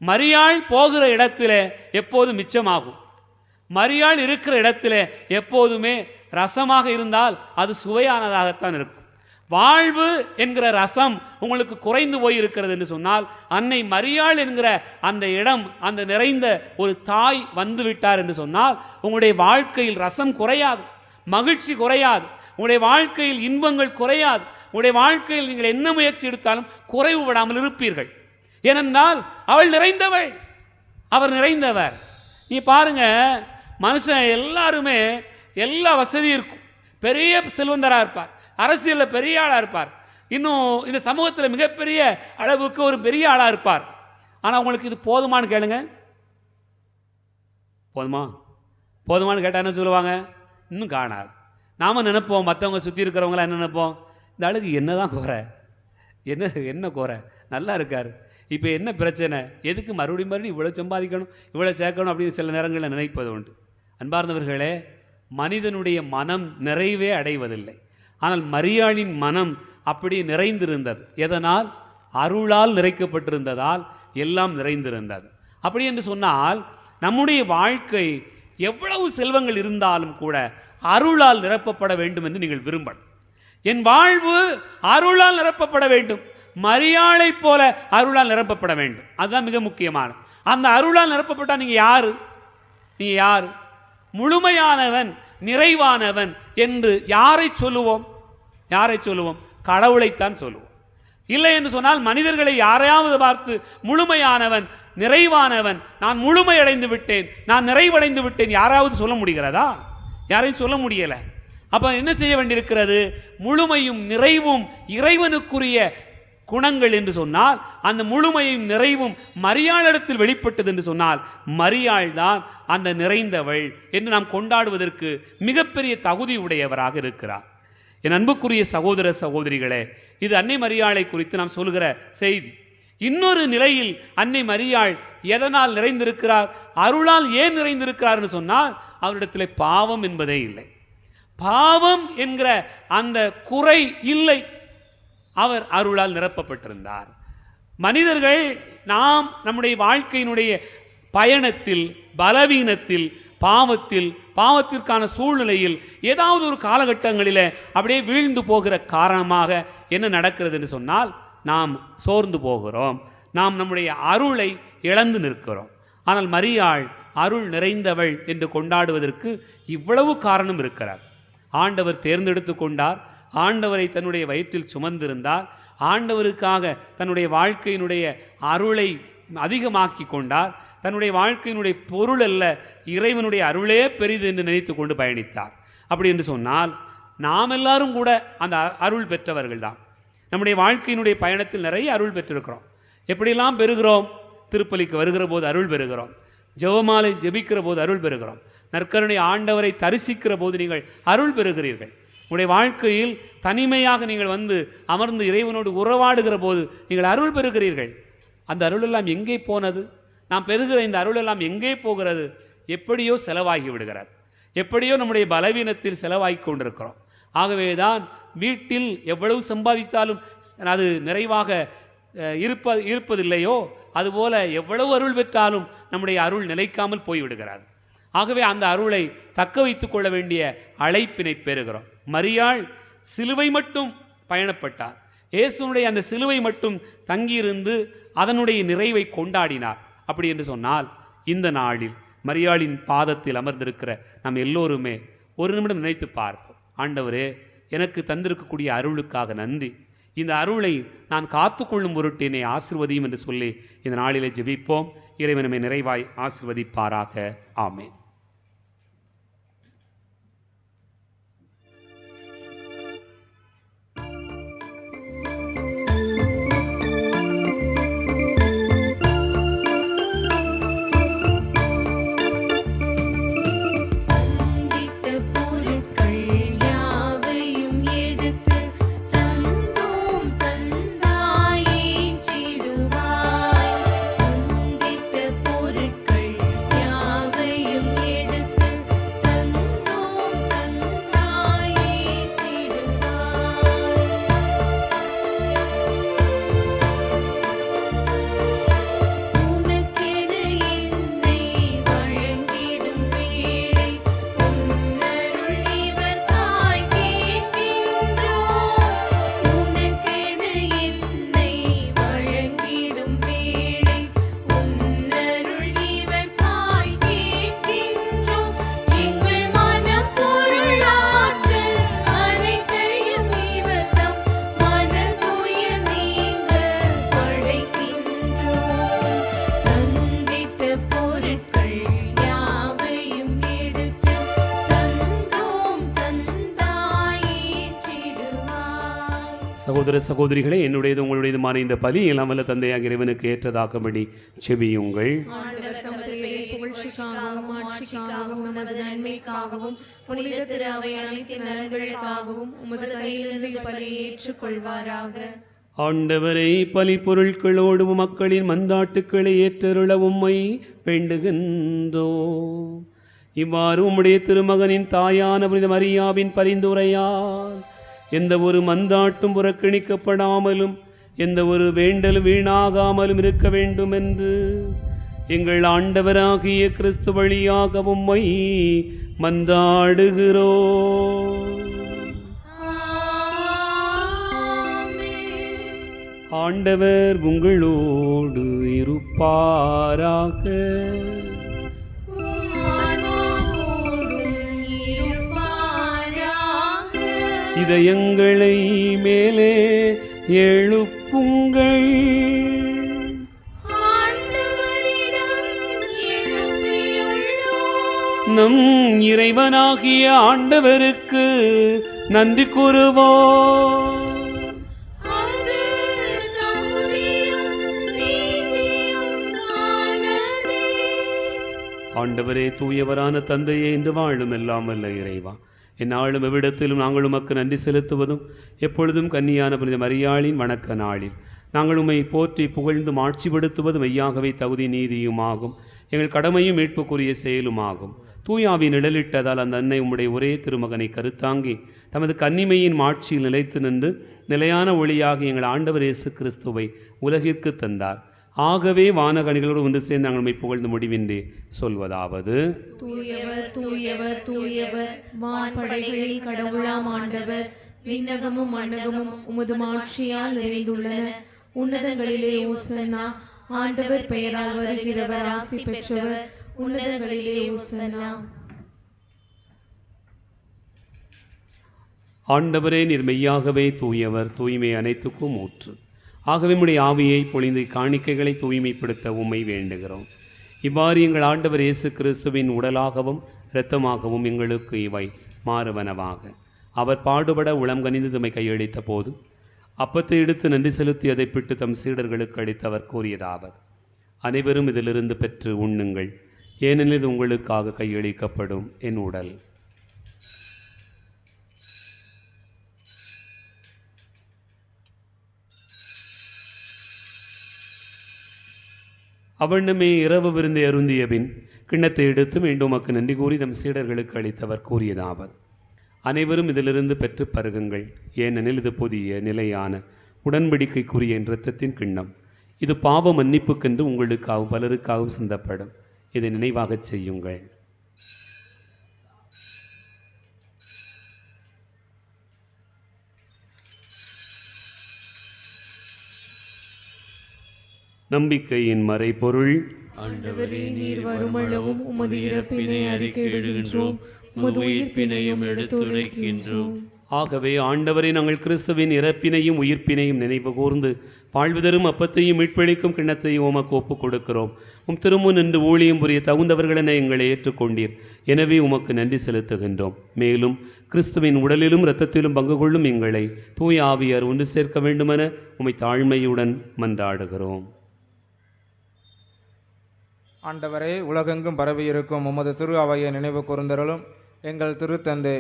மரியாள் போகிற இடத்துல எப்போதும் மிச்சமாகும். மரியாள் இருக்கிற இடத்துல எப்போதுமே ரசமாக இருந்தால் அது சுவையானதாகத்தான் இருக்கும். வாழ்வு என்கிற ரசம் உங்களுக்கு குறைந்து போய் இருக்கிறது என்று சொன்னால், அன்னை மரியாள் என்கிற அந்த இடம், அந்த நிறைந்த ஒரு தாய் வந்து விட்டார் என்று சொன்னால் உங்களுடைய வாழ்க்கையில் ரசம் குறையாது, மகிழ்ச்சி குறையாது, உங்களுடைய வாழ்க்கையில் இன்பங்கள் குறையாது, உங்களுடைய வாழ்க்கையில் நீங்கள் என்ன முயற்சி எடுத்தாலும் குறைவு விடாமல் இருப்பீர்கள். ஏனென்றால் அவள் நிறைந்தவள், அவர் நிறைந்தவர். நீ பாருங்க, மனுஷன் எல்லாருமே எல்லா வசதியும் இருக்கும், பெரிய செல்வந்தராக இருப்பார், அரசியலில் பெரிய ஆளாக இருப்பார், இன்னும் இந்த சமூகத்தில் மிகப்பெரிய அளவுக்கு ஒரு பெரிய ஆளாக இருப்பார். ஆனால் உங்களுக்கு இது போதுமானு கேளுங்க, போதுமானு கேட்டால் என்ன சொல்லுவாங்க? இன்னும் காணாது. நாம் நினைப்போம், மற்றவங்க சுற்றி இருக்கிறவங்களாம் என்ன நினைப்போம்? இந்த ஆளுக்கு என்ன தான் குறை, என்ன குறை, நல்லா இருக்கார், இப்போ என்ன பிரச்சனை, எதுக்கு மறுபடியும் இவ்வளோ சம்பாதிக்கணும், இவ்வளோ சேர்க்கணும் அப்படின்னு சில நேரங்களில் நினைப்பது உண்டு. அன்பார்ந்தவர்களே, மனிதனுடைய மனம் நிறைவே அடைவதில்லை. ஆனால் மரியாளின் மனம் அப்படி நிறைந்திருந்தது. எதனால்? அருளால் நிறைக்கப்பட்டிருந்ததால் எல்லாம் நிறைந்திருந்தது. அப்படி என்று சொன்னால் நம்முடைய வாழ்க்கை எவ்வளவு செல்வங்கள் இருந்தாலும் கூட அருளால் நிரப்பப்பட வேண்டும் என்று நீங்கள் விரும்பணும். என் வாழ்வு அருளால் நிரப்பப்பட வேண்டும், மரியாளை போல அருளால் நிரப்பப்பட வேண்டும். அதுதான் மிக முக்கியமான. அந்த அருளால் நிரப்பப்பட்டால் நீங்கள் யாரு? நீங்கள் யார்? முழுமையானவன், நிறைவானவன் என்று யாரை சொல்லுவோம்? யாரை சொல்லுவோம்? கடவுளைத்தான் சொல்லுவோம். இல்லை என்று சொன்னால் மனிதர்களை யாரையாவது பார்த்து முழுமையானவன், நிறைவானவன், நான் முழுமையடைந்து விட்டேன், நான் நிறைவடைந்து விட்டேன் யாராவது சொல்ல முடிகிறதா? யாரையும் சொல்ல முடியலை. அப்போ என்ன செய்ய வேண்டியிருக்கிறது? முழுமையும் நிறைவும் இறைவனுக்குரிய குணங்கள் என்று சொன்னால் அந்த முழுமையும் நிறைவும் மரியாளிடத்தில் வெளிப்பட்டது என்று சொன்னால் மரியாள் தான் அந்த நிறைந்தவள் என்று நாம் கொண்டாடுவதற்கு மிகப்பெரிய தகுதி உடையவராக இருக்கிறார். என் அன்புக்குரிய சகோதர சகோதரிகளே, இது அன்னை மரியாளை குறித்து நாம் சொல்கிற செய்தி. இன்னொரு நிலையில் அன்னை மரியாள் எதனால் நிறைந்திருக்கிறார்? அருளால் ஏன் நிறைந்திருக்கிறார் என்று சொன்னால் அவரிடத்தில் பாவம் என்பதே இல்லை. பாவம் என்கிற அந்த குறை இல்லை. அவர் அருளால் நிரப்பப்பட்டிருந்தார். மனிதர்கள் நாம் நம்முடைய வாழ்க்கையினுடைய பயணத்தில் பலவீனத்தில் பாவத்திற்கான சூழ்நிலையில் ஏதாவது ஒரு காலகட்டங்களில் அப்படியே வீழ்ந்து போகிற காரணமாக என்ன நடக்கிறது என்று சொன்னால் நாம் சோர்ந்து போகிறோம், நாம் நம்முடைய அருளை இழந்து நிற்கிறோம். ஆனால் மரியாள் அருள் நிறைந்தவள் என்று கொண்டாடுவதற்கு இவ்வளவு காரணம் இருக்கிறார். ஆண்டவர் தேர்ந்தெடுத்து கொண்டார், ஆண்டவரை தன்னுடைய வயிற்றில் சுமந்திருந்தார், ஆண்டவருக்காக தன்னுடைய வாழ்க்கையினுடைய அருளை அதிகமாக்கி கொண்டார், தன்னுடைய வாழ்க்கையினுடைய பொருள் அல்ல இறைவனுடைய அருளே பெரிது என்று நினைத்து கொண்டு பயணித்தார். அப்படி என்று சொன்னால் நாம் எல்லாரும் கூட அந்த அருள் பெற்றவர்கள் தான். நம்முடைய வாழ்க்கையினுடைய பயணத்தில் நிறைய அருள் பெற்றிருக்கிறோம். எப்படியெல்லாம் பெறுகிறோம்? திருப்பலிக்கு வருகிற போது அருள் பெறுகிறோம், ஜெபமாலை ஜெபிக்கிற போது அருள் பெறுகிறோம், நற்கருணை ஆண்டவரை தரிசிக்கிற போது நீங்கள் அருள் பெறுகிறீர்கள். உங்களுடைய வாழ்க்கையில் தனிமையாக நீங்கள் வந்து அமர்ந்து இறைவனோடு உறவாடுகிற போது நீங்கள் அருள் பெறுகிறீர்கள். அந்த அருளெல்லாம் எங்கே போனது? நாம் பெறுகிற இந்த அருளெல்லாம் எங்கே போகிறது? எப்படியோ செலவாகி விடுகிறது, எப்படியோ நம்முடைய பலவீனத்தில் செலவாகி கொண்டிருக்கிறோம். ஆகவே தான் வீட்டில் எவ்வளவு சம்பாதித்தாலும் அது நிறைவாக இருப்பதில்லையோ அதுபோல எவ்வளவு அருள் பெற்றாலும் நம்முடைய அருள் நிலைக்காமல் போய்விடுகிறது. ஆகவே அந்த அருளை தக்க வைத்துக் கொள்ள வேண்டிய அழைப்பினை பெறுகிறோம். மரியாள் சிலுவை மட்டும் பயணப்பட்டார், இயேசுனுடைய அந்த சிலுவை மட்டும் தங்கியிருந்து அதனுடைய நிறைவை கொண்டாடினார். அப்படி என்று சொன்னால் இந்த நாளில் மரியாளின் பாதத்தில் அமர்ந்திருக்கிற நாம் எல்லோருமே ஒரு நிமிடம் நினைத்து பார்ப்போம். ஆண்டவரே, எனக்கு தந்திருக்கக்கூடிய அருளுக்காக நன்றி, இந்த அருளை நான் காத்துக்கொள்ளும் பொருட்டு என்னை ஆசீர்வதியும் என்று சொல்லி இந்த நாளிலே ஜெபிப்போம். இறைவன் நம்மை நிறைவாய் ஆசீர்வதிப்பாராக. ஆமென். சகோதர சகோதரிகளே, என்னுடையது உங்களுடையதுமான இந்த பலி எல்லாம் வல்ல தந்தையாக இறைவனுக்கு ஏற்றதாகும்படி செபியுங்கள். ஆண்டவரை பலி பொருட்களோடு மக்களின் மந்தாட்டுக்களை ஏற்றருள உம்மை வேண்டுகின்றோம். இவ்வாறு உம்முடைய திருமகனின் தாயான புனித மரியாவின் பரிந்துரையால் எந்த ஒரு மன்றாட்டும் புறக்கணிக்கப்படாமலும் எந்த ஒரு வேண்டலும் வீணாகாமலும் இருக்க வேண்டும் என்று எங்கள் ஆண்டவராகிய கிறிஸ்து வழியாக உம்மை மன்றாடுகிறோம். ஆண்டவர் உங்களோடு இருப்பாராக. இதயங்களை மேலே எழுப்புங்கள். நம் இறைவனாகிய ஆண்டவருக்கு நன்றி கூறுவோம். ஆண்டவரே, தூயவரான தந்தையே, என்று வாழும் எல்லாம் வல்ல இறைவா, எந்நாளும் எவ்விடத்திலும் நாங்கள் உமக்கு நன்றி செலுத்துவதும் எப்பொழுதும் கன்னியான புனித மரியாளின் வணக்க நாளில் நாங்கள் உம்மை போற்றி புகழ்ந்து மாட்சிப்படுத்துவதும் மெய்யாகவே தகுதி நீதியுமாகும், எங்கள் கடமையும் மீட்புக்குரிய செயலுமாகும். தூயாவின் நிழலிட்டதால் அந்த அன்னை உம்முடைய ஒரே திருமகனை கருத்தாங்கி தமது கன்னிமையின் மாட்சியில் நிலைத்து நின்று நிலையான ஒளியாக எங்கள் ஆண்டவர் இயேசு கிறிஸ்துவை உலகிற்கு தந்தார். ஆகவே வானகணிகளோடு ஒன்று சேர்ந்து நாங்கள் உம்மை புகழ்ந்து முடிவின்றி சொல்வதாவது: தூயவர் தூயவர் தூயவர், வான்படைகளில் கடவுளாம் ஆண்டவர், விண்ணகமும் மண்ணகமும் உமது மாட்சியால் நிறைந்துள்ளன. உன்னதங்களிலே ஓசன்னா, ஆண்டவர் பெயரால் வருகிறவர் ஆசி பெற்றவர், உன்னதங்களிலே ஓசன்னா. ஆண்டவரே, நீர் மெய்யாகவே தூயவர், தூய்மை அனைத்துக்கும் ஊற்று. ஆகவே உம்முடைய ஆவியை பொழிந்து காணிக்கைகளை தூய்மைப்படுத்த உம்மை வேண்டுகிறோம். இவ்வாறு எங்கள் ஆண்டவர் இயேசு கிறிஸ்துவின் உடலாகவும் இரத்தமாகவும் எங்களுக்கு இவை மாறுவனவாக. அவர் பாடுபட உளம் கனிந்து தம்மை கையளித்த போது அப்பத்தை எடுத்து நன்றி செலுத்தி அதை பிட்டு தம் சீடர்களுக்கு அளித்து அவர் கூறியதாவது: அனைவரும் இதிலிருந்து பெற்று உண்ணுங்கள், ஏனெனில் இது உங்களுக்காக கையளிக்கப்படும் என் உடல். அவனுமே இரவு விருந்தை அருந்திய பின் கிண்ணத்தை எடுத்து மீண்டும் உமக்கு நன்றி கூறி தம் சீடர்களுக்கு அளித்தவர் கூறியதாவது: அனைவரும் இதிலிருந்து பெற்று பருகுங்கள், ஏனெனில் இது புதிய நிலையான உடன்படிக்கைக்குரிய இரத்தத்தின் கிண்ணம். இது பாவ மன்னிப்புக்கென்று உங்களுக்காகவும் பலருக்காகவும் சிந்தப்படும். இதை நினைவாகச் செய்யுங்கள். நம்பிக்கையின் மறைபொருள்: ஆண்டவரே, நீர் வருமளவும் உமது இறப்பினை அறிக்கையிடுகின்றோம், உமது உயிர்ப்பினையும் எடுத்துரைக்கின்றோம். ஆகவே ஆண்டவரை, நாங்கள் கிறிஸ்துவின் இறப்பினையும் உயிர்ப்பினையும் நினைவு கூர்ந்து வாழ்வுதரும் அப்பத்தையும் மீட்பளிக்கும் கிண்ணத்தையும் உமக்கு ஒப்புக் கொடுக்கிறோம். உம் திருமுன் நின்று ஊழியம் புரிய தகுந்தவர்களென எங்களை ஏற்றுக்கொண்டீர். எனவே உமக்கு நன்றி செலுத்துகின்றோம். மேலும் கிறிஸ்துவின் உடலிலும் இரத்தத்திலும் பங்கு கொள்ளும் எங்களை தூய ஆவியார் ஒன்று சேர்க்க வேண்டுமென உம்மை தாழ்மையுடன் மன்றாடுகிறோம். ஆண்டவரே, உலகெங்கும் பரவியிருக்கும் உமது திரு அவையை நினைவு கூர்ந்தருளும். எங்கள் திருத்தந்தை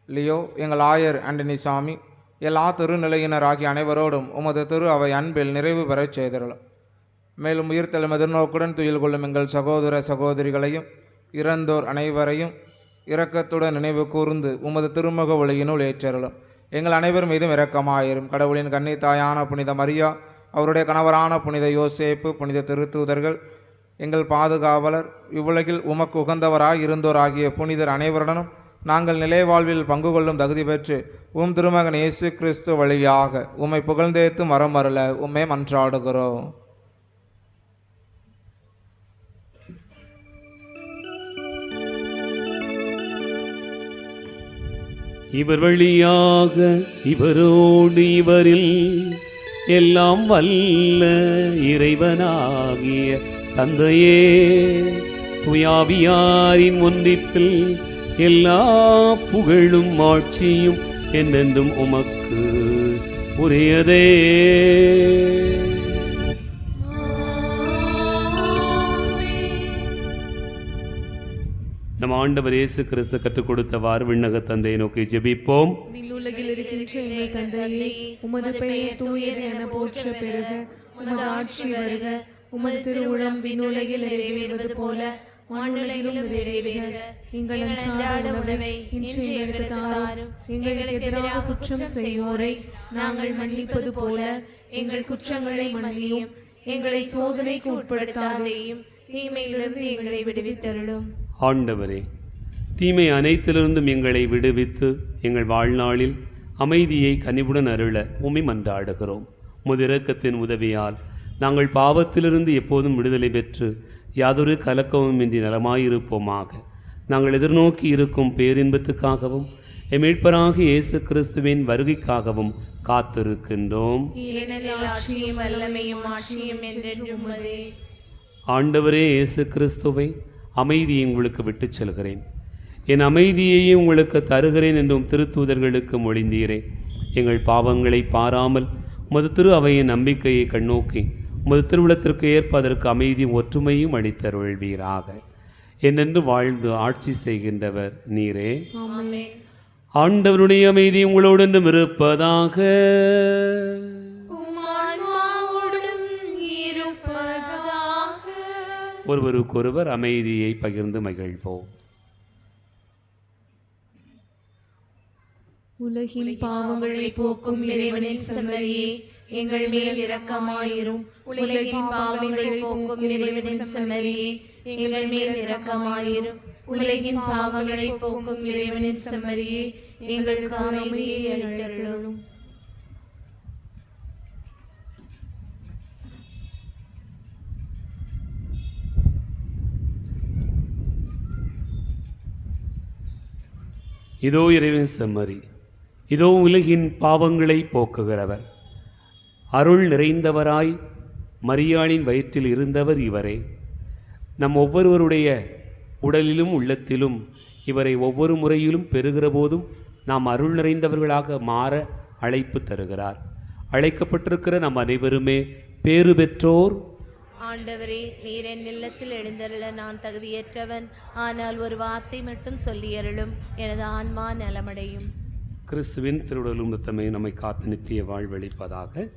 லியோ, எங்கள் ஆயர் ஆண்டனி சாமி, எல்லா திருநிலையினர் ஆகிய அனைவரோடும் உமது திரு அவை அன்பில் நிறைவு பெறச் செய்தருளும். மேலும் உயிர்த்தெழும் எதிர்நோக்குடன் துயில் கொள்ளும் எங்கள் சகோதர சகோதரிகளையும் இறந்தோர் அனைவரையும் இரக்கத்துடன் நினைவு கூர்ந்து உமது திருமுக ஒளியினுள் ஏற்றருளும். எங்கள் அனைவர் மீதும் இரக்கமாயிரும். கடவுளின் கன்னி தாயான புனித மரியா, அவருடைய கணவரான புனித யோசேப்பு, புனித திருத்தூதர்கள், எங்கள் பாதுகாவலர், இவ்வுலகில் உமக்கு உகந்தவராய் இருந்தோர் ஆகிய புனிதர் அனைவருடனும் நாங்கள் நிலை வாழ்வில் பங்கு கொள்ளும் தகுதி பெற்று உம் திருமகன் இயேசு கிறிஸ்து வழியாக உம்மை புகழ்ந்தேத்து மரமருள உம்மை மன்றாடுகிறோம். இவர் வழியாக இவரோடு இவரில் எல்லாம் வல்ல இறைவனாகிய தந்தையே, துயாவியாரின் ஒன்றிப்பில் எல்லா புகழும் ஆட்சியும் என்றென்றும் உமக்கு உரியதே. நம் ஆண்டவர் இயேசு கிறிஸ்து கற்றுக் கொடுத்தவாறு விண்ணக தந்தையை நோக்கி ஜெபிப்போம். விண்ணுலகில் இருக்கின்ற எங்கள் தந்தையே, உமது பெயர் தூயது என போற்ற பெறுக. உமது ஆட்சி வருக. உமது திருவுளம் விண்ணுலகில் நிறைவேறுவது போல வானுலகிலும் நிறைவேறுக. எங்கள் அன்றாட உணவை இன்று எங்களுக்கு தாரும். எங்களுக்கு எதிராக குற்றம் செய்வோரை நாங்கள் மன்னிப்பது போல எங்கள் குற்றங்களை மன்னியும். எங்களை சோதனைக்கு உட்படுத்தாதேயும், தீமையிலிருந்து எங்களை விடுவித்தருளும். ஆண்டவரே, தீமை அனைத்திலிருந்தும் எங்களை விடுவித்து எங்கள் வாழ்நாளில் அமைதியை கனிவுடன் அருள உம்மை மன்றாடுகிறோம். உமது இரக்கத்தின் உதவியால் நாங்கள் பாவத்திலிருந்து எப்போதும் விடுதலை பெற்று யாதொரு கலக்கமும் இன்றி நலமாயிருப்போமாக. நாங்கள் எதிர்நோக்கி இருக்கும் பேரின்பத்துக்காகவும் எம் மீட்பராகிய இயேசு கிறிஸ்துவின் வருகைக்காகவும் காத்திருக்கின்றோம். ஆட்சியும் வல்லமையும் ஆட்சியும் என்றென்றும் உமதே. ஆண்டவரே இயேசு கிறிஸ்துவை, அமைதியை உங்களுக்கு விட்டுச் செல்கிறேன், என் அமைதியையே உங்களுக்கு தருகிறேன் என்றும் திருத்தூதர்களுக்கு மொழிந்தீரே. எங்கள் பாவங்களை பாராமல் உமது திரு அவையின் நம்பிக்கையை கண்ணோக்கி உமது திருவிழத்திற்கு ஏற்ப அதற்கு அமைதியும் ஒற்றுமையும் அளித்தருள்வீராக. என்னென்று வாழ்ந்து ஆட்சி செய்கின்றவர் நீரே. ஆமென். ஆண்டவருடைய அமைதி உங்களோடு என்றும் இருப்பதாக. உம் ஆன்மாவோடும் இருப்பதாக. ஒருவருக்கொருவர் அமைதியை பகிர்ந்து மகிழ்வோம். உலகின் பாவங்களை போக்கும் இறைவனின் செம்மறியே, எங்கள் மேல் இரக்கமாயிரும். உலகின் பாவங்களை போக்கும் இறைவனின் செம்மறியே, எங்கள் மேல் இரக்கமாயிரும். உலகின் பாவங்களை போக்கும் இறைவனின் செம்மறியே, எங்களுக்கு அமைதியை அளித்தருளும். இதோ இறைவன் செம்மறி, இதோ உலகின் பாவங்களை போக்குகிறவர். அருள் நிறைந்தவராய் மரியாளின் வயிற்றில் இருந்தவர் இவரே. நம் ஒவ்வொருவருடைய உடலிலும் உள்ளத்திலும் இவரை ஒவ்வொரு முறையிலும் பெறுகிற போதும் நாம் அருள் நிறைந்தவர்களாக மாற அழைப்பு தருகிறார். அழைக்கப்பட்டிருக்கிற நம் அனைவருமே பேறு பெற்றோர். ஆண்டவரே, நீர் என் இல்லத்தில் எழுந்தருள நான் தகுதியற்றவன். ஆனால் ஒரு வார்த்தை மட்டும் சொல்லியருளும், எனது ஆன்மா நலமடையும். கிறிஸ்துவின் திருவுடலும் இரத்தமே நம்மை காத்து நித்திய வாழ்வளிப்பதாக.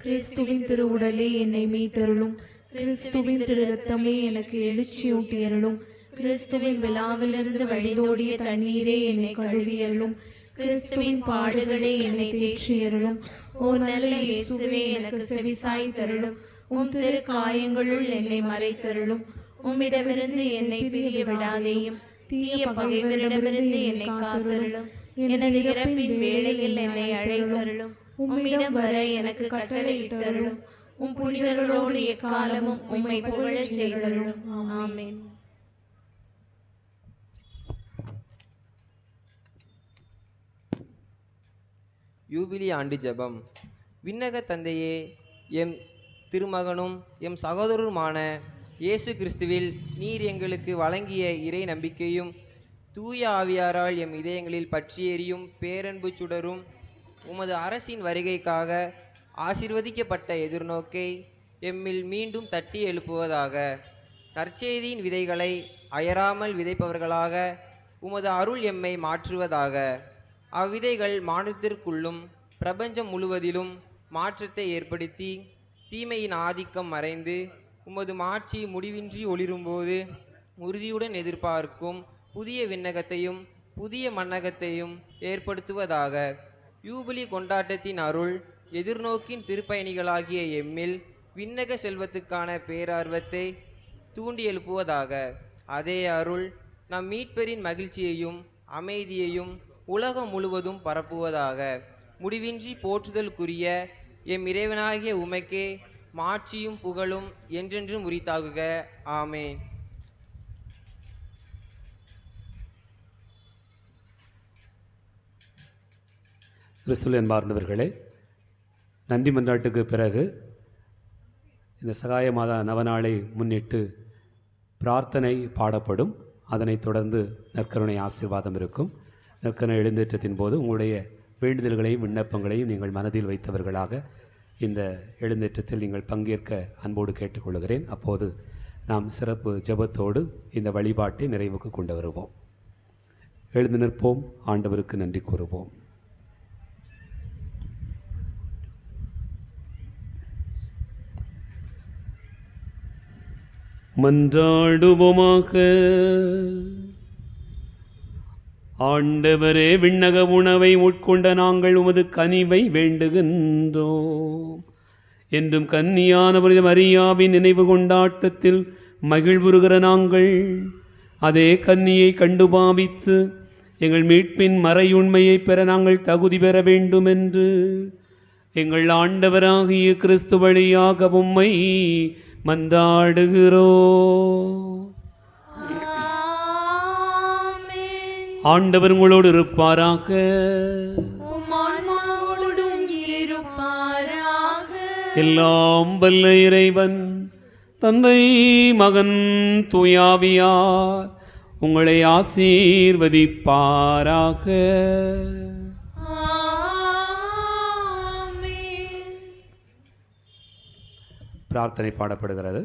கிறிஸ்துவின் திரு உடலே என்னை மீட்டருளும். கிறிஸ்துவின் திரு ரத்தமே எனக்கு எழுச்சியூட்டியருளும். கிறிஸ்துவின் விழாவிலிருந்து வழிந்தோடிய தண்ணீரே என்னை கழுவியருளும். கிறிஸ்துவின் பாடுகளே என்னை தேற்றியருளும். ஓ நல்ல இயேசுவே, எனக்கு செவிசாய் தருளும். உம் திரு காயங்களுள் என்னை மறைத்தருளும். உம்மிடமிருந்து என்னை பிரிய விடாதேயும். தீய பகைவரிடமிருந்து என்னை காத்தருளும். எனது இறப்பின் வேளையில் என்னை அழைத்தருளும். உம்மிடம் வர எனக்கு கட்டளையிட்டருளும். உம் புனிதர்களோடு எக்காலமும் உம்மை புகழச் செய்தருளும். ஆமென். யூபிலி ஆண்டு ஜெபம். விண்ணக தந்தையே, எம் திருமகனும் எம் சகோதரருமான இயேசு கிறிஸ்துவில் நீர் எங்களுக்கு வழங்கிய இறை நம்பிக்கையும் தூய ஆவியாரால் எம் இதயங்களில் பற்றி எரியும் பேரன்பு சுடரும் உமது அரசின் வருகைக்காக ஆசீர்வதிக்கப்பட்ட எதிர்நோக்கை எம்மில் மீண்டும் தட்டி எழுப்புவதாக. நற்செய்தியின் விதைகளை அயராமல் விதைப்பவர்களாக உமது அருள் எம்மை மாற்றுவதாக. அவ்விதைகள் மானுடத்திற்குள்ளும் பிரபஞ்சம் முழுவதிலும் மாற்றத்தை ஏற்படுத்தி தீமையின் ஆதிக்கம் மறைந்து உமது மாட்சி முடிவின்றி ஒளிரும்போது உறுதியுடன் எதிர்பார்க்கும் புதிய விண்ணகத்தையும் புதிய மண்ணகத்தையும் ஏற்படுத்துவதாக. யூபிலி கொண்டாட்டத்தின் அருள் எதிர்நோக்கின் திருப்பயணிகளாகிய எம்மில் விண்ணக செல்வத்துக்கான பேரார்வத்தை தூண்டி எழுப்புவதாக. அதே அருள் நம் மீட்பரின் மகிழ்ச்சியையும் அமைதியையும் உலகம் முழுவதும் பரப்புவதாக. முடிவின்றி போற்றுதலுக்குரிய எம் இறைவனாகிய உமைக்கே மாட்சியும் புகழும் என்றென்றும் உரித்தாகுக. ஆமென். கிறிஸ்துவில் அன்பார்ந்தவர்களே, நன்றி மன்றாட்டுக்கு பிறகு இந்த சகாய மாதா நவநாளை முன்னிட்டு பிரார்த்தனை பாடப்படும். அதனைத் தொடர்ந்து நற்கருணை ஆசீர்வாதம் இருக்கும். நற்கருணை எழுந்தேற்றத்தின் போது உங்களுடைய வேண்டுதல்களையும் விண்ணப்பங்களையும் நீங்கள் மனதில் வைத்தவர்களாக இந்த எழுந்தேற்றத்தில் நீங்கள் பங்கேற்க அன்போடு கேட்டுக்கொள்கிறேன். அப்போது நாம் சிறப்பு ஜெபத்தோடு இந்த வழிபாட்டை நிறைவுக்கு கொண்டு வருவோம். எழுந்து நிற்போம், ஆண்டவருக்கு நன்றி கூறுவோம். மன்றாடுவோமாக. ஆண்டவரே, விண்ணக உணவை உட்கொண்ட நாங்கள் உமது கனிவை வேண்டுகின்றோம். என்றும் கன்னியானவரின் மரியாவின் நினைவு கொண்டாட்டத்தில் மகிழ்வுறுகிற நாங்கள் அதே கன்னியை கண்டு பாவித்து எங்கள் மீட்பின் மறையுண்மையை பெற நாங்கள் தகுதி பெற வேண்டுமென்று எங்கள் ஆண்டவராகிய கிறிஸ்து வழியாக உம்மை மன்றாடுகிறோம். ஆண்டவர் உங்களோடு இருப்பாராக. எல்லாம் வல்ல இறைவன் தந்தை, மகன், தூயாவியார் உங்களை ஆசீர்வதிப்பாராக. பிரார்த்தனை பாடப்படுகிறது.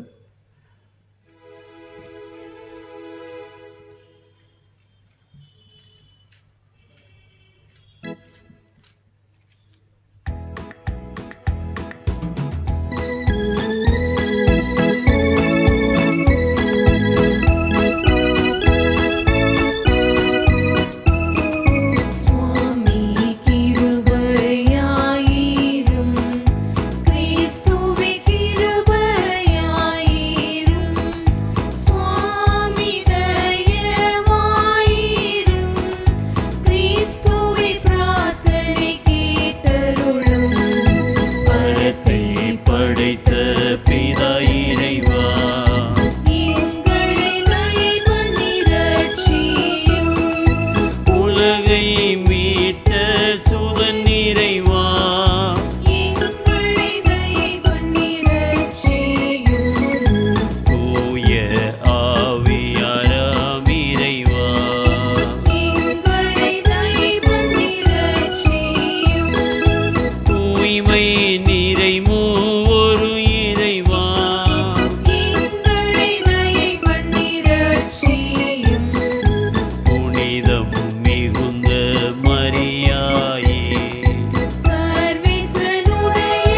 மரியாயே சர்வேஸ்வரனுடைய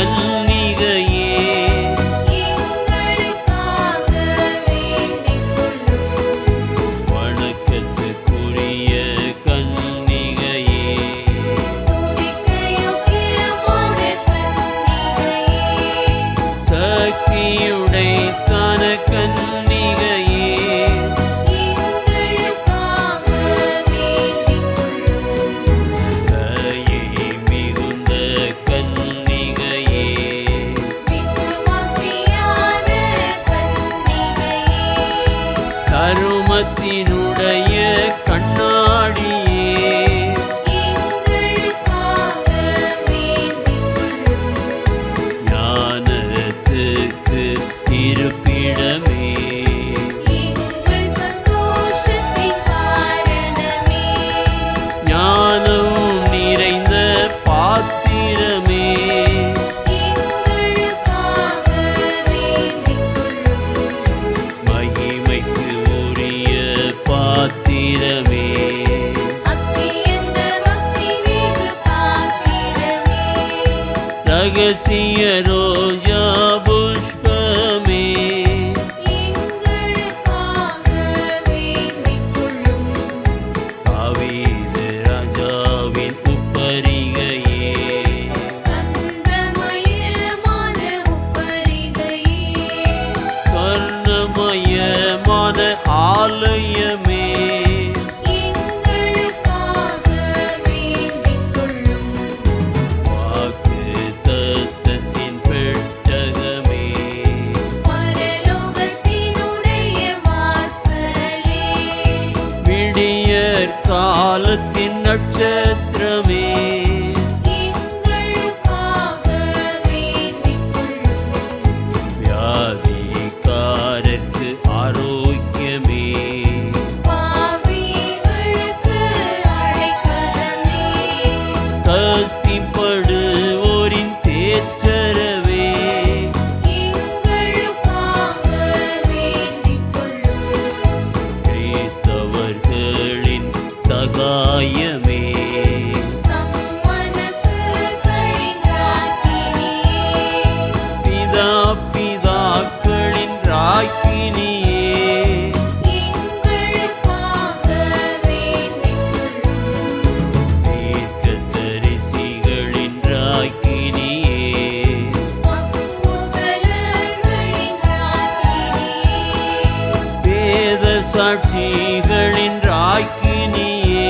கன்னிகையே எங்களுக்காக வேண்டிக் கொள்ளும். வணக்கத்துக்குரிய கன்னிகையே துதிக்கையோக்கியமான கன்னிகையே சக்தியுடைத்தான கன்னிகையே எங்களுக்காக வேண்டிக் கொள்ளும். தயை மிகுந்த கன்னிகையே விசுவாசியான கன்னிகையே கருமத்தினுடைய கண்ணாடியே எங்களுக்காக வேண்டிக் கொள்ளும். ஞானத்துக்கு இருப்பிடமே எங்கள் சந்தோஷத்தின் காரணமே ஞானம் நிறைந்த பாத்திரமே எங்களுக்காக வேண்டிக் கொள்ளும். மகிமைக்கு உரிய பாத்திரமே அத்தியந்த பக்தி மிகு பாத்திரமே ரகசிய ரோஜா புஷ்பமே எங்களுக்காக வேண்டிக் கொள்ளும். தாவீது ராஜாவின் உப்பரிகையே கந்தமயமான உப்பரிகையே சொர்ணமயமான ஆலயமே எங்களுக்காக வேண்டிக் கொள்ளும். வாக்கு தத்தத்தின் பெட்டகமே பரலோகத்தினுடைய வாசலே விடியற் காலத்தின் நட்சத்திரமே எங்களுக்காக வேண்டிக் கொள்ளும். வியாதிக்காரர்க்கு ஆரோக்கியமே பாவிகளுக்கு அடைக்கலமே கஸ்திப்படுவோரின் தேற்றரவே எங்களுக்காக வேண்டிக் கொள்ளும். கிறிஸ்தவர்களின் சகாயமே சம்மனசுகளின் ராக்கினியே பிதாக்களின் ராக்கினியே எங்களுக்காக வேண்டிக் கொள்ளும். தீர்க்கதரிசிகளின் ராக்கினியே அப்போஸ்தலர்களின் ராக்கினியே வேத சாட்சிகளின் ராக்கினியே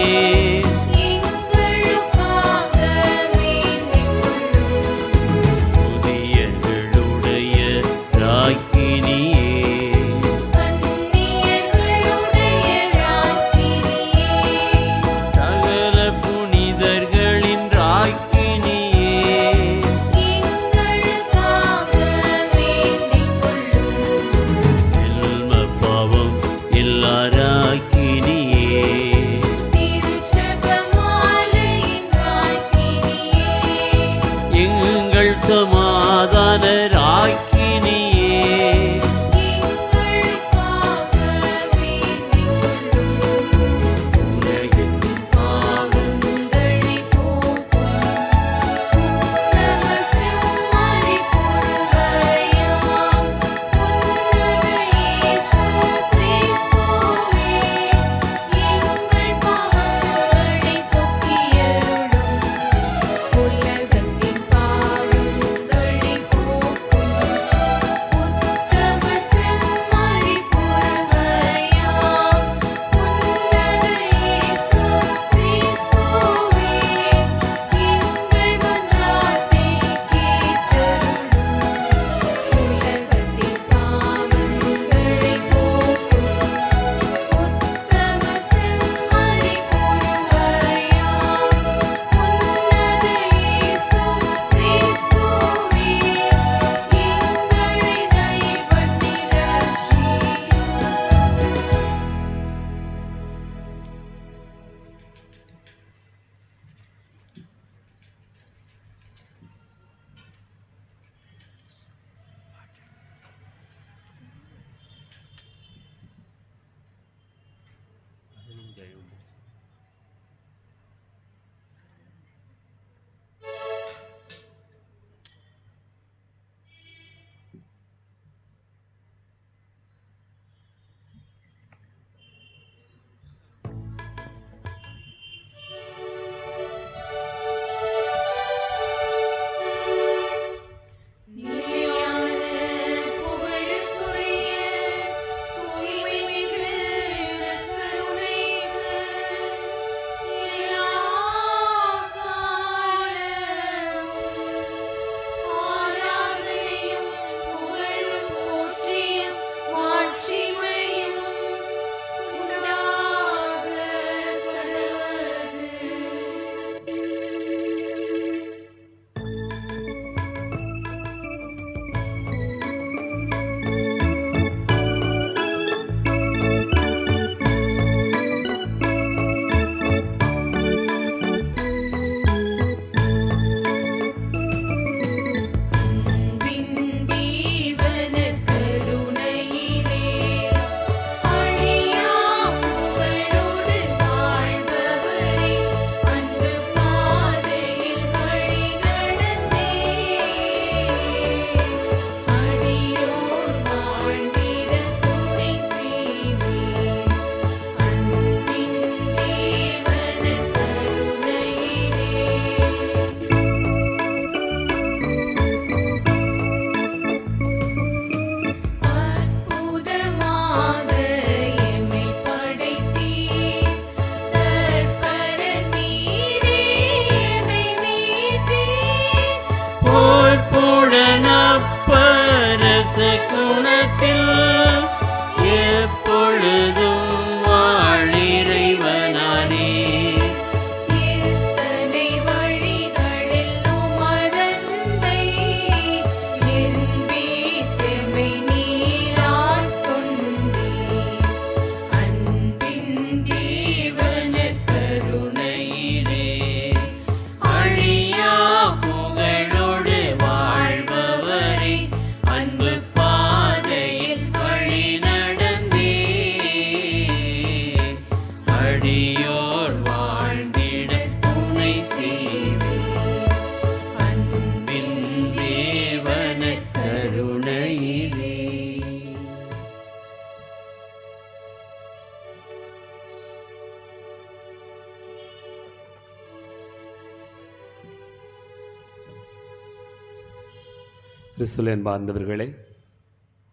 கிறிஸ்துவில் அன்பார்ந்தவர்களே,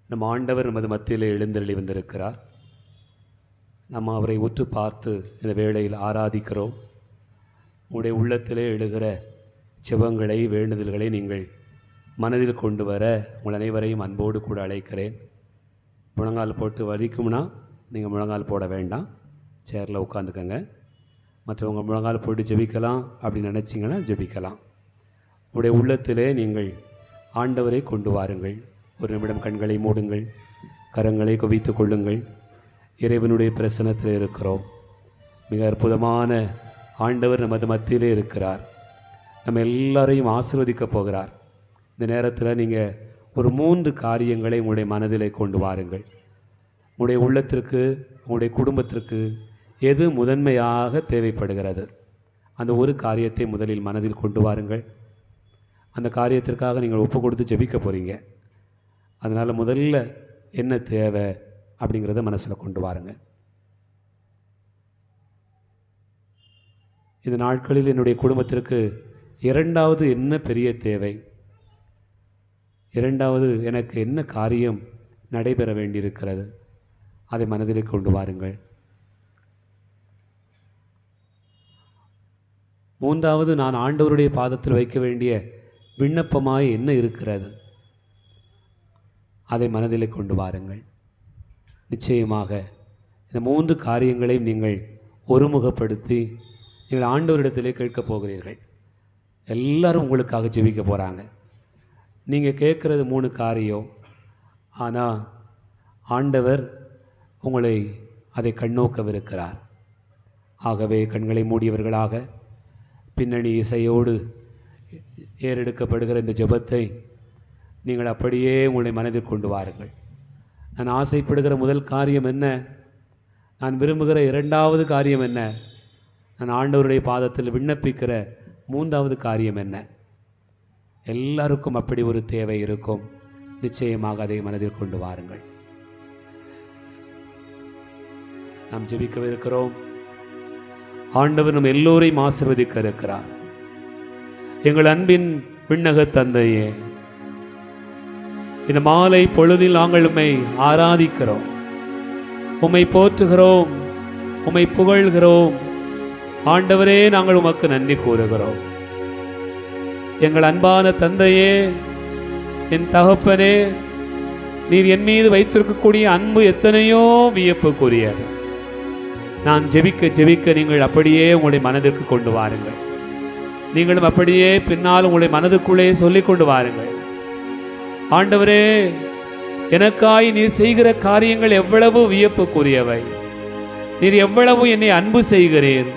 நம் ஆண்டவர் நமது மத்தியில் எழுந்தருளி வந்திருக்கிறார். நம்ம அவரை உற்று பார்த்து இந்த வேளையில் ஆராதிக்கிறோம். உங்களுடைய உள்ளத்திலே எழுகிற செபங்களை, வேண்டுதல்களை நீங்கள் மனதில் கொண்டு வர உங்கள் அனைவரையும் அன்போடு கூட அழைக்கிறேன். முழங்கால் போட்டு வலிக்கும்னா நீங்கள் முழங்கால் போட வேண்டாம், சேரில் உட்காந்துக்கங்க. மற்றவங்க முழங்கால் போட்டு ஜெபிக்கலாம் அப்படின்னு நினச்சிங்கன்னா ஜெபிக்கலாம். உங்களுடைய உள்ளத்திலே நீங்கள் ஆண்டவரை கொண்டு வாருங்கள். ஒரு நிமிடம் கண்களை மூடுங்கள், கரங்களை குவித்து கொள்ளுங்கள். இறைவனுடைய பிரசன்னத்தில் இருக்கிறோம். மிக அற்புதமான ஆண்டவர் நமது மத்தியிலே இருக்கிறார். நம்ம எல்லாரையும் ஆசீர்வதிக்கப் போகிறார். இந்த நேரத்தில் நீங்கள் ஒரு 3 காரியங்களை உங்களுடைய மனதிலே கொண்டு வாருங்கள். உங்களுடைய உள்ளத்திற்கு, உங்களுடைய குடும்பத்திற்கு எது முதன்மையாக தேவைப்படுகிறது, அந்த ஒரு காரியத்தை முதலில் மனதில் கொண்டு வாருங்கள். அந்த காரியத்திற்காக நீங்கள் ஒப்பு கொடுத்து ஜெபிக்க போகிறீங்க. அதனால் முதல்ல என்ன தேவை அப்படிங்கிறத மனசில் கொண்டு வாருங்க. இந்த நாட்களில் என்னுடைய குடும்பத்திற்கு இரண்டாவது என்ன பெரிய தேவை, இரண்டாவது எனக்கு என்ன காரியம் நடைபெற வேண்டியிருக்கிறது, அதை மனதிலே கொண்டு வாருங்கள். மூன்றாவது, நான் ஆண்டவருடைய பாதத்தில் வைக்க வேண்டிய விண்ணப்பமாய் என்ன இருக்கிறது, அதை மனதிலே கொண்டு வாருங்கள். நிச்சயமாக இந்த 3 காரியங்களையும் நீங்கள் ஒருமுகப்படுத்தி நீங்கள் ஆண்டவரிடத்திலே கேட்கப் போகிறீர்கள். எல்லாரும் உங்களுக்காக ஜெபிக்க போகிறாங்க. நீங்கள் கேட்குறது 3 காரியம், ஆனால் ஆண்டவர் உங்களை அதை கண்ணோக்கவிருக்கிறார். ஆகவே கண்களை மூடியவர்களாக பின்னணி இசையோடு ஏறெடுக்கப்படுகிற இந்த ஜெபத்தை நீங்கள் அப்படியே உங்களை மனதில் கொண்டு வாருங்கள். நான் ஆசைப்படுகிற முதல் காரியம் என்ன, நான் விரும்புகிற இரண்டாவது காரியம் என்ன, நான் ஆண்டவருடைய பாதத்தில் விண்ணப்பிக்கிற 3வது காரியம் என்ன. எல்லாருக்கும் அப்படி ஒரு தேவை இருக்கும். நிச்சயமாக அதை மனதில் கொண்டு வாருங்கள். நாம் ஜெபிக்கவிருக்கிறோம். ஆண்டவர் நம் எல்லோரையும் ஆசீர்வதிக்க இருக்கிறார். எங்கள் அன்பின் விண்ணக தந்தையே, இந்த மாலை பொழுதில் நாங்கள் உம்மை ஆராதிக்கிறோம், உம்மை போற்றுகிறோம், உம்மை புகழ்கிறோம். ஆண்டவரே, நாங்கள் உமக்கு நன்றி கூறுகிறோம். எங்கள் அன்பான தந்தையே, என் தகப்பனே, நீர் என் மீது வைத்திருக்கக்கூடிய அன்பு எத்தனையோ வியப்புக்குரியது. நான் ஜெபிக்க ஜெபிக்க நீங்கள் அப்படியே உங்களுடைய மனதிற்கு கொண்டு வாருங்கள். நீங்களும் அப்படியே பின்னால் உங்களுடைய மனதுக்குள்ளே சொல்லிக் கொண்டு வாருங்கள். ஆண்டவரே, எனக்காய் நீர் செய்கிற காரியங்கள் எவ்வளவு வியப்புக்குரியவை. நீர் எவ்வளவு என்னை அன்பு செய்கிறீர்.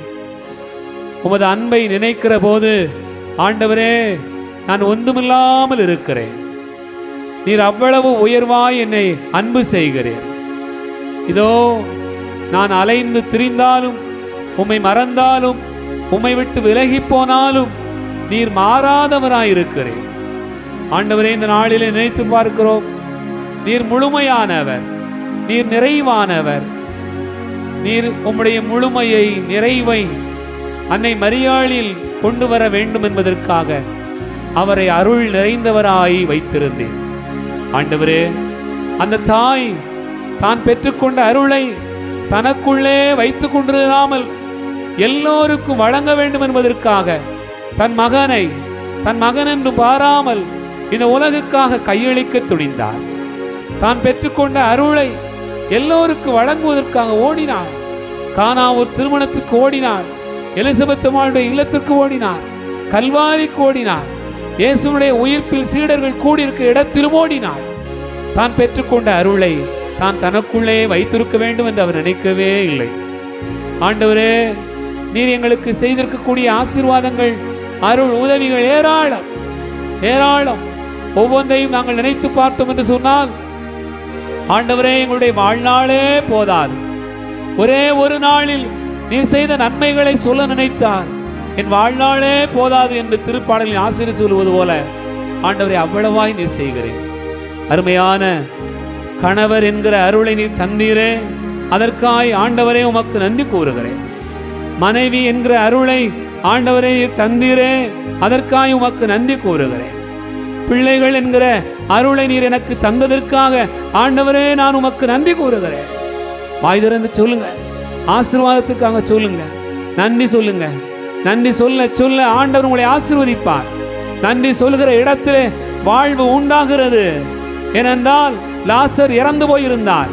உமது அன்பை நினைக்கிற போது ஆண்டவரே, நான் ஒன்றுமில்லாமல் இருக்கிறேன். நீர் அவ்வளவு உயர்வாய் என்னை அன்பு செய்கிறீர். இதோ நான் அலைந்து திரிந்தாலும், உம்மை மறந்தாலும், உம்மை விட்டு விலகி போனாலும் நீர் மாறாதவராயிருக்கிறேன். ஆண்டவரே, இந்த நாளிலே நினைத்து பார்க்கிறோம். நீர் முழுமையானவர், நீர் நிறைவானவர். நீர் உம்முடைய முழுமையை, நிறைவை அன்னை மரியாளில் கொண்டு வர வேண்டும் என்பதற்காக அவரை அருள் நிறைந்தவராய் வைத்திருந்தேன். ஆண்டவரே, அந்த தாய் தான் பெற்றுக்கொண்ட அருளை தனக்குள்ளே வைத்துக் கொண்டிருக்காமல் எல்லோருக்கும் வழங்க வேண்டும் என்பதற்காக தன் மகன் என்று பாராமல் இந்த உலகுக்காக கையளிக்க துணிந்தார். தான் பெற்றுக்கொண்ட அருளை எல்லோருக்கும் வழங்குவதற்காக ஓடினார். கானாவூர் திருமணத்துக்கு ஓடினார், எலிசபெத் அம்மாளுடைய இல்லத்திற்கு ஓடினார், கல்வாரிக்கு ஓடினார், இயேசுவுடைய உயிர்ப்பில் சீடர்கள் கூடியிருக்க இடத்திலும் ஓடினார். தான் பெற்றுக்கொண்ட அருளை தான் தனக்குள்ளே வைத்திருக்க வேண்டும் என்று அவர் நினைக்கவே இல்லை. ஆண்டவரே, நீர் எங்களுக்கு செய்திருக்கக்கூடிய ஆசீர்வாதங்கள், அருள் உதவிகள் ஏராளம் ஏராளம். ஒவ்வொன்றையும் நாங்கள் நினைத்து பார்த்தோம் என்று சொன்னால் ஆண்டவரே, எங்களுடைய வாழ்நாளே போதாது. ஒரே ஒரு நாளில் நீர் செய்த நன்மைகளை சொல்ல நினைத்தார் என் வாழ்நாளே போதாது என்று திருப்பாடலின் ஆசிரியர் சொல்வது போல ஆண்டவரை அவ்வளவாய் நீர் செய்கிறேன். அருமையான கணவர் என்கிற அருளை நீர் தந்தீரே, அதற்காய் ஆண்டவரே உமக்கு நன்றி கூறுகிறேன். மனைவி என்கிற அருளை ஆண்டவரே தந்தீரே, அதற்காய் உமக்கு நன்றி கூறுகிறேன். பிள்ளைகள் என்கிற அருளை நீர் எனக்கு தந்ததற்காக ஆண்டவரே நான் உமக்கு நன்றி கூறுகிறேன். வாய் திறந்து சொல்லுங்க, ஆசீர்வாதத்துக்காக சொல்லுங்க, நன்றி சொல்லுங்க. நன்றி சொல்ல சொல்ல ஆண்டவர் உங்களை ஆசீர்வதிப்பார். நன்றி சொல்லுகிற இடத்திலே வாழ்வு உண்டாகிறது. ஏனென்றால் லாசர் இறந்து போயிருந்தார்.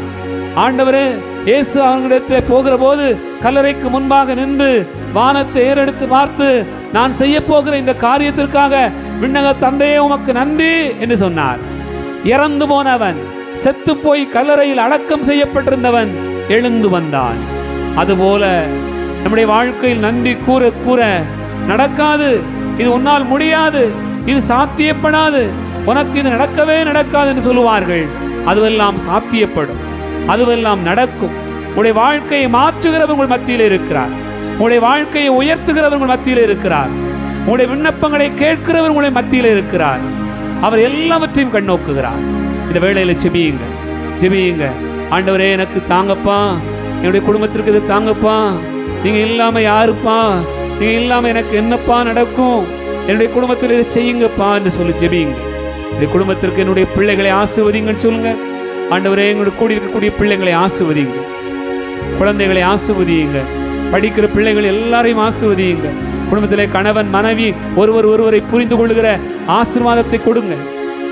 ஆண்டவரே இயேசு அவர்களிடத்தில் போகிற போது கல்லறைக்கு முன்பாக நின்று வானத்தை ஏறெடுத்து பார்த்து, நான் செய்ய போகிற இந்த காரியத்திற்காக விண்ணக தந்தையே உமக்கு நன்றி என்று சொன்னார். இறந்து போனவன், செத்து போய் கல்லறையில் அடக்கம் செய்யப்பட்டிருந்தவன் எழுந்து வந்தான். அதுபோல நம்முடைய வாழ்க்கையில் நன்றி கூற கூற நடக்காது, இது உன்னால் முடியாது, இது சாத்தியப்படாது, உனக்கு இது நடக்கவே நடக்காது என்று சொல்லுவார்கள். அதுவெல்லாம் சாத்தியப்படும், அதுவெல்லாம் நடக்கும். உங்களுடைய வாழ்க்கையை மாற்றுகிறவர் உங்கள் மத்தியில் இருக்கிறார். உங்களுடைய வாழ்க்கையை உயர்த்துகிறவர் உங்கள் மத்தியில் இருக்கிறார். உங்களுடைய விண்ணப்பங்களை கேட்கிறவர் உங்களுடைய மத்தியில் இருக்கிறார். அவர் எல்லாவற்றையும் கண்ணோக்குகிறார். இந்த வேளையில ஜெபியுங்க, ஜெபியுங்க. ஆண்டவரே எனக்கு தாங்கப்பா, என்னுடைய குடும்பத்திற்கு இது தாங்கப்பா, நீங்க இல்லாம யாருப்பா, நீங்க இல்லாம எனக்கு என்னப்பா நடக்கும், என்னுடைய குடும்பத்தில் இதை செய்யுங்கப்பா என்று சொல்லி ஜெபியுங்க. என்னுடைய குடும்பத்திற்கு என்னுடைய பிள்ளைகளை ஆசீர்வதிங்கன்னு சொல்லுங்க. ஆண்டவரே எங்களுடைய கூடி இருக்கக்கூடிய பிள்ளைகளை ஆசீர்வதிங்க, குழந்தைகளை ஆசீர்வதியுங்க, படிக்கிற பிள்ளைகள் எல்லாரையும் ஆசீர்வதியுங்க. குடும்பத்திலே கணவன் மனைவி ஒருவரை புரிந்து கொள்ளுகிற ஆசீர்வாதத்தை கொடுங்க.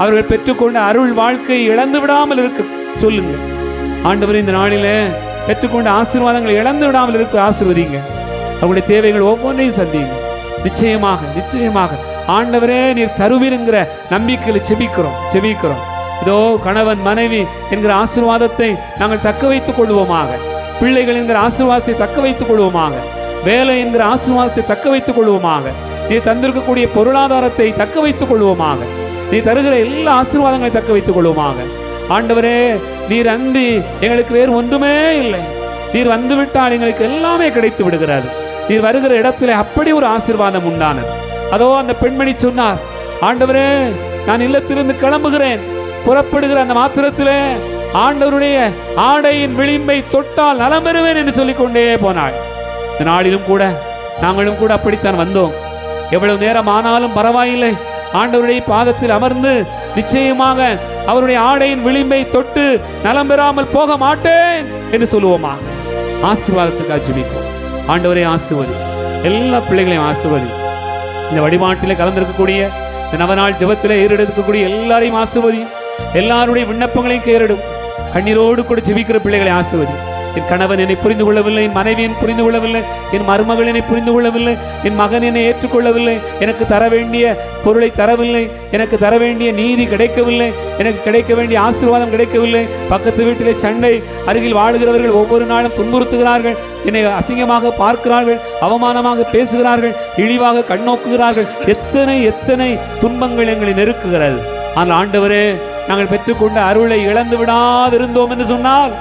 அவர்கள் பெற்றுக்கொண்ட அருள் வாழ்க்கையை இழந்து விடாமல் இருக்க சொல்லுங்க. ஆண்டவர் இந்த நாளிலே பெற்றுக்கொண்ட ஆசீர்வாதங்களை இழந்து விடாமல் இருக்க ஆசீர்வதிங்க. அவருடைய தேவைகள் ஒவ்வொன்றையும் சந்திங்க. நிச்சயமாக நிச்சயமாக ஆண்டவரே நீர் தருவீருங்கிற நம்பிக்கையில் செபிக்கிறோம். இதோ கணவன் மனைவி என்கிற ஆசீர்வாதத்தை நாங்கள் தக்க வைத்துக் கொள்வோமாக. பிள்ளைகள் என்கிற ஆசீர்வாதத்தை தக்க வைத்துக் கொள்வோமாக. வேலை என்கிற ஆசீர்வாதத்தை தக்க வைத்துக் கொள்வோமாக. நீ தந்திருக்கக்கூடிய பொருளாதாரத்தை தக்க வைத்துக் கொள்வோமாக. நீ தருகிற எல்லா ஆசீர்வாதங்களை தக்க வைத்துக் கொள்வோமாக. ஆண்டவரே நீர் அன்றி எங்களுக்கு வேறு ஒன்றுமே இல்லை. நீர் வந்துவிட்டால் எங்களுக்கு எல்லாமே கிடைத்து விடுகிறது. நீர் வருகிற இடத்துல அப்படி ஒரு ஆசீர்வாதம் உண்டானது. அதோ அந்த பெண்மணி சொன்னார், ஆண்டவரே நான் இல்லத்திலிருந்து கிளம்புகிறேன், புறப்படுகிற அந்த மாத்திரத்திலே ஆண்டவருடைய ஆடையின் விளிம்பை தொட்டால் நலம் பெறுவேன் என்று சொல்லிக்கொண்டே போனாள். இந்த நாளிலும் கூட நாங்களும் கூட அப்படித்தான் வந்தோம். எவ்வளவு நேரம் ஆனாலும் பரவாயில்லை, ஆண்டவருடைய பாதத்தில் அமர்ந்து நிச்சயமாக அவருடைய ஆடையின் விளிம்பை தொட்டு நலம் பெறாமல் போக மாட்டேன் என்று சொல்லுவோமா? ஆசீர்வாதத்துக்காக ஜெபிப்போம். ஆண்டவரே ஆசீர்வதி, எல்லா பிள்ளைகளையும் ஆசீர்வதி. இந்த வழிபாட்டிலே கலந்திருக்கக்கூடிய இந்த நவநாள் ஜெபத்திலே ஏறெடுக்கக்கூடிய எல்லாரையும் ஆசீர்வதி. எல்லாருடைய விண்ணப்பங்களையும் கேரிடும். கண்ணீரோடு கூட ஜெபிக்கிற பிள்ளைகளை ஆசீர்வதி. என் கணவன் என்னை புரிந்து கொள்ளவில்லை, என் மனைவி என்னை புரிந்து கொள்ளவில்லை, என் மருமகள் என்னை புரிந்து கொள்ளவில்லை, என் மகன் என்னை ஏற்றுக்கொள்ளவில்லை, எனக்கு தர வேண்டிய பொருளை தரவில்லை, எனக்கு தர வேண்டிய நீதி கிடைக்கவில்லை, எனக்கு கிடைக்க வேண்டிய ஆசீர்வாதம் கிடைக்கவில்லை, பக்கத்து வீட்டிலே சண்டை, அருகில் வாழுகிறவர்கள் ஒவ்வொரு நாளும் துன்புறுத்துகிறார்கள், என்னை அசிங்கமாக பார்க்கிறார்கள், அவமானமாக பேசுகிறார்கள், இழிவாக கண்ணோக்குகிறார்கள். எத்தனை எத்தனை துன்பங்கள் எங்களை நெருக்குகிறது. ஆனால் ஆண்டவரே நாங்கள் பெற்றுக்கொண்ட அருளை இழந்து விடாதிருந்தோம் என்று சொன்னால்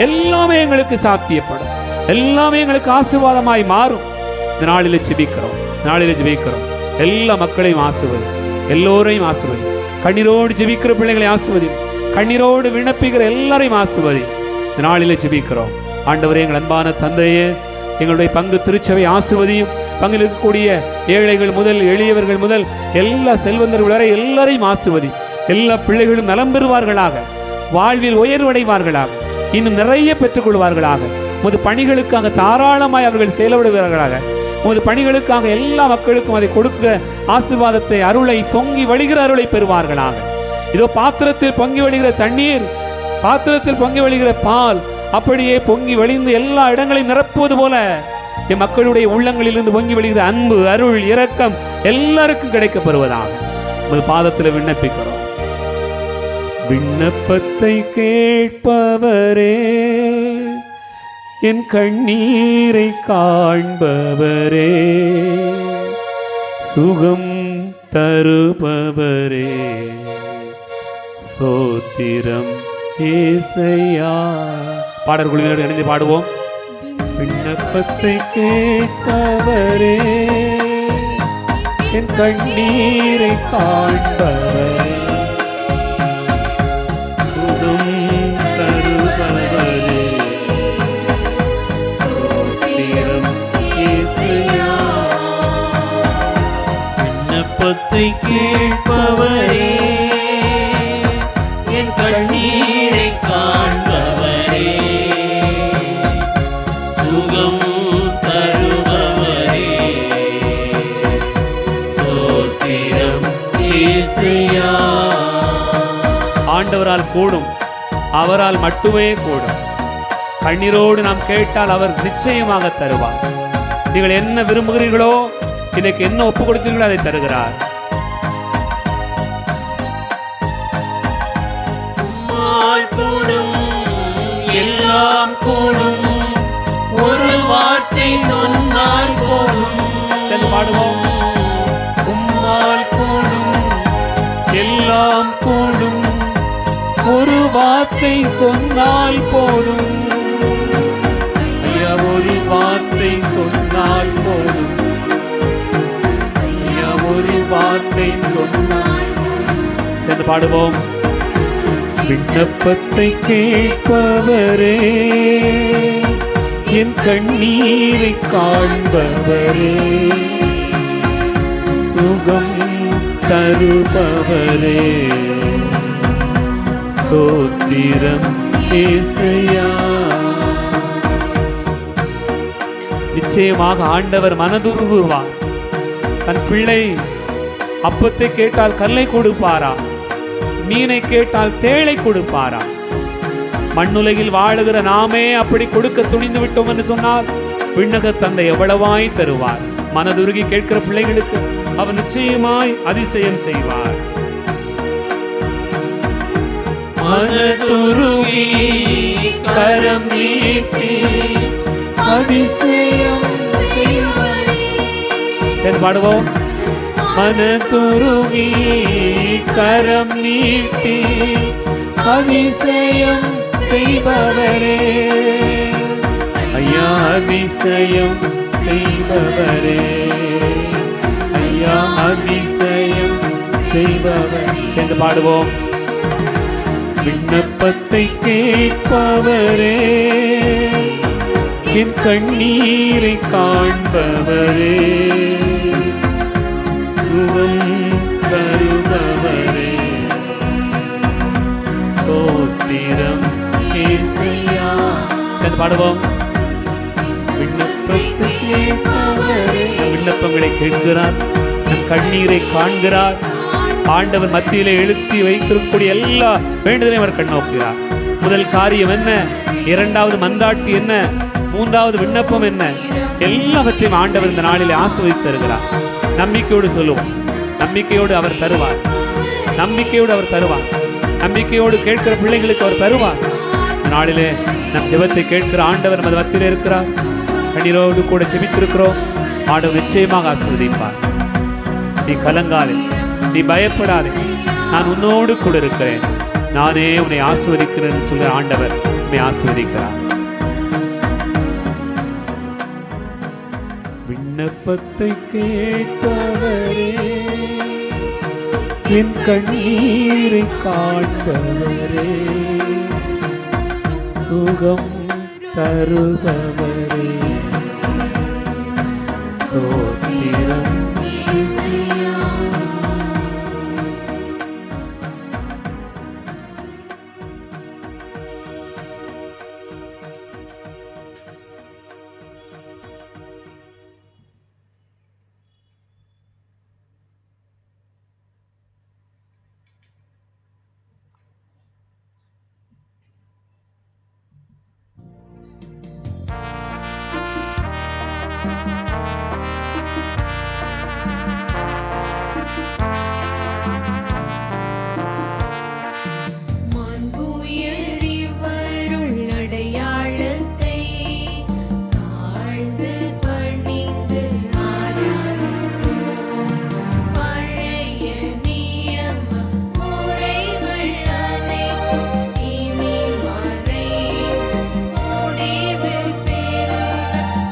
எல்லாமே எங்களுக்கு சாத்தியப்படும், எல்லாமே எங்களுக்கு ஆசீர்வாதமாய் மாறும். இந்த நாளிலே ஜெபிக்கிறோம். எல்லா மக்களையும் ஆசீர்வதி, எல்லோரையும் ஆசீர்வதி. கண்ணீரோடு ஜெபிக்கிற பிள்ளைகளை ஆசீர்வதி, கண்ணீரோடு விண்ணப்பிக்கிற எல்லாரையும் ஆசீர்வதி. இந்த நாளிலே ஜெபிக்கிறோம். ஆண்டவரே எங்கள் அன்பான தந்தையே, எங்களுடைய பங்கு திருச்சபை ஆசீர்வதியும். பங்கில் இருக்கக்கூடிய ஏழைகள் முதல் எளியவர்கள் முதல் எல்லா செல்வந்தர்கள் வரை எல்லாரையும் ஆசீர்வதி. எல்லா பிள்ளைகளும் நலம் பெறுவார்களாக, வாழ்வில் உயர்வடைவார்களாக, இன்னும் நிறைய பெற்றுக்கொள்வார்களாக. உமது பணிகளுக்காக தாராளமாய் அவர்கள் செயல்படுவார்களாக. உமது பணிகளுக்காக எல்லா மக்களுக்கும் அதை கொடுக்கிற ஆசீர்வாதத்தை, அருளை, பொங்கி வழிகிற அருளை பெறுவார்களாக. இதோ பாத்திரத்தில் பொங்கி வழிகிற தண்ணீர், பாத்திரத்தில் பொங்கி வழிகிற பால் அப்படியே பொங்கி வழிந்து எல்லா இடங்களையும் நிரப்புவது போல என் மக்களுடைய உள்ளங்களிலிருந்து பொங்கி வழிகிற அன்பு, அருள், இரக்கம் எல்லாருக்கும் கிடைக்கப்பெறுவதாக உமது பாதத்தில் விண்ணப்பிக்கிறோம். விண்ணப்பத்தை கேட்பவரே, என் கண்ணீரை காண்பவரே, சுகம் தருபவரே, ஸ்தோத்திரம் ஏசையா. பாடல்குழுவினோடு இணைந்து பாடுவோம். விண்ணப்பத்தை கேட்பவரே, என் கண்ணீரை காண்பவரே, சுகம் தருபவரே, ஸ்தோத்திரம் ஏசையா. விண்ணப்பத்தை கேட்பவரே, ஆண்டவரால் கூடும், அவரால் மட்டுமே கூடும். கண்ணீரோடு நாம் கேட்டால் அவர் நிச்சயமாக தருவார். நீங்கள் என்ன விரும்புகிறீர்களோ, இன்னைக்கு என்ன ஒப்பு கொடுத்தீர்களோ அதை தருகிறார். கூடும், எல்லாம் கூடும், ஒரு வார்த்தை சொன்னால் போதும். சென்று பாடுவோம். உம்மால் கூடும், எல்லாம் கூடும், ஒரு வார்த்தை சொன்னால் போதும். ஐயா, ஒரு வார்த்தை சொன்னால் போதும். ஐயா, ஒரு வார்த்தை சொன்னால். சென்று பாடுவோம். விண்ணப்பத்தை கேட்பவரே, என் கண்ணீரை காண்பவரே, சுகம் தருபவரே, ஸ்தோத்திரம் இயேசுயா. நிச்சயமாக ஆண்டவர் மனதுருகுவார். தன் பிள்ளை அப்பத்தை கேட்டால் கல்லை கொடுப்பாரா, மீனை கேட்டால் தேளை கொடுப்பாரா? மண்ணுலகில் வாழுகிற நாமே அப்படி கொடுக்க துணிந்து விட்டோம் என்று சொன்னால் விண்ணக தந்தை எவ்வளவாய் தருவார். மனதுருகி கேட்கிற பிள்ளைகளுக்கு அவர் நிச்சயமாய் அதிசயம் செய்வார். மனதுருகி கரம் நீட்டி அதிசயம் செய்வார். சரி பாடுவோம். மனதுருகி கரம் நீட்டி அதிசயம் செய்பவரே, ஐயா அதிசயம் செய்பவரே, ஐயா அதிசயம் செய்பவர். சேர்ந்து பாடுவோம். விண்ணப்பத்தை கேட்பவரே, என் கண்ணீரை காண்பவரே, சுகம் தருபவரே, ஸ்தோத்திரம் இயேசுயா. சேர்ந்து பாடுவோம். விண்ணப்பத்தை கேட்பவரே, விண்ணப்பங்களை கேட்கிறார், நம் கண்ணீரை காண்கிறார். ஆண்டவர் மத்தியிலே எழுத்தி வைத்திருக்கக்கூடிய எல்லா வேண்டுதலையும் அவர் கண்ணோக்குகிறார். முதல் காரியம் என்ன, இரண்டாவது மன்றாட்டு என்ன, மூன்றாவது விண்ணப்பம் என்ன, எல்லாவற்றையும் ஆண்டவர் இந்த நாளிலே ஆசீர்வதித்து தருகிறார். நம்பிக்கையோடு சொல்லுவோம். நம்பிக்கையோடு அவர் தருவார். நம்பிக்கையோடு அவர் தருவார். நம்பிக்கையோடு கேட்கிற பிள்ளைங்களுக்கு அவர் தருவார். இந்த நாளிலே நம் ஜெபத்தை கேட்கிற ஆண்டவர் நமது மத்தியிலே இருக்கிறார். கண்ணீரோடு கூட ஜெபித்திருக்கிறோம். ஆண்டவர் நிச்சயமாக ஆசீர்வதிப்பார். நீ கலங்காதே, நீ பயப்படாதே, நான் உன்னோடு கூட இருக்கிறேன், நானே உன்னை ஆசீர்வதிக்கிறேன் சொல்கிற ஆண்டவர் உன்னை ஆசீர்வதிக்கிறார். விண்ணப்பத்தை கேட்பவரே, என் கண்ணீரை காண்பவரே, சுகம் தருபவரே, ஸ்தோத்திரம் இயேசுயா.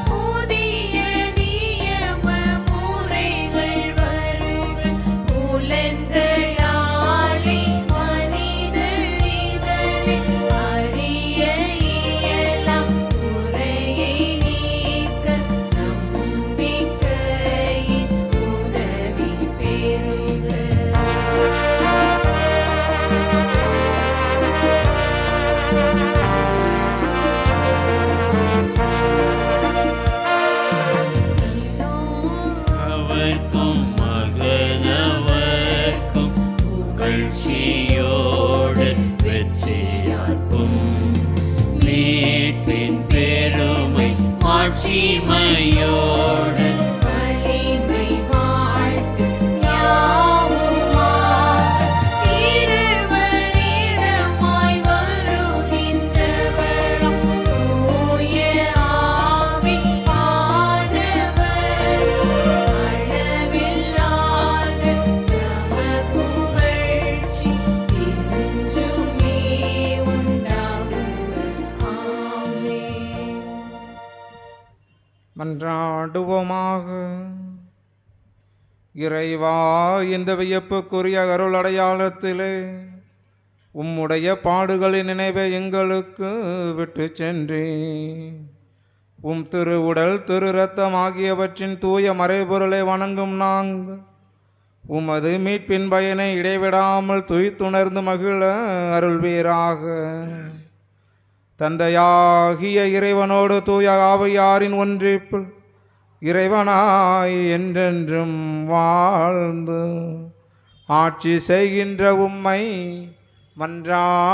புதிய மகிமையோடு வலிமை வாழ்த்து யாவுமாக திருவரிடமாய் வருகின்றவரும் தூய ஆவியானவர் அளவில்லாத சமபுகழ்ச்சி என்றுமே உண்டாகுக. ஆமென். மன்றாடுவோமாக. இறைவா, இந்த வியப்புக்குரிய அருள் அடையாளத்திலே உம்முடைய பாடுகளின் நினைவை எங்களுக்கு விட்டு சென்றே உம் திரு உடல் திரு இரத்தம் ஆகியவற்றின் தூய மறைபொருளை வணங்கும் நாங்கள் உமது மீட்பின் பயனை இடைவிடாமல் துய்த்துணர்ந்து மகிழ அருள்வீராக. தந்தையாகிய இறைவனோடு தூய ஆவியாரின் ஒன்றிப்பில் இறைவனாய் என்றென்றும் வாழ்ந்து ஆட்சி செய்கின்ற உம்மை மன்றாடுகிறோம்.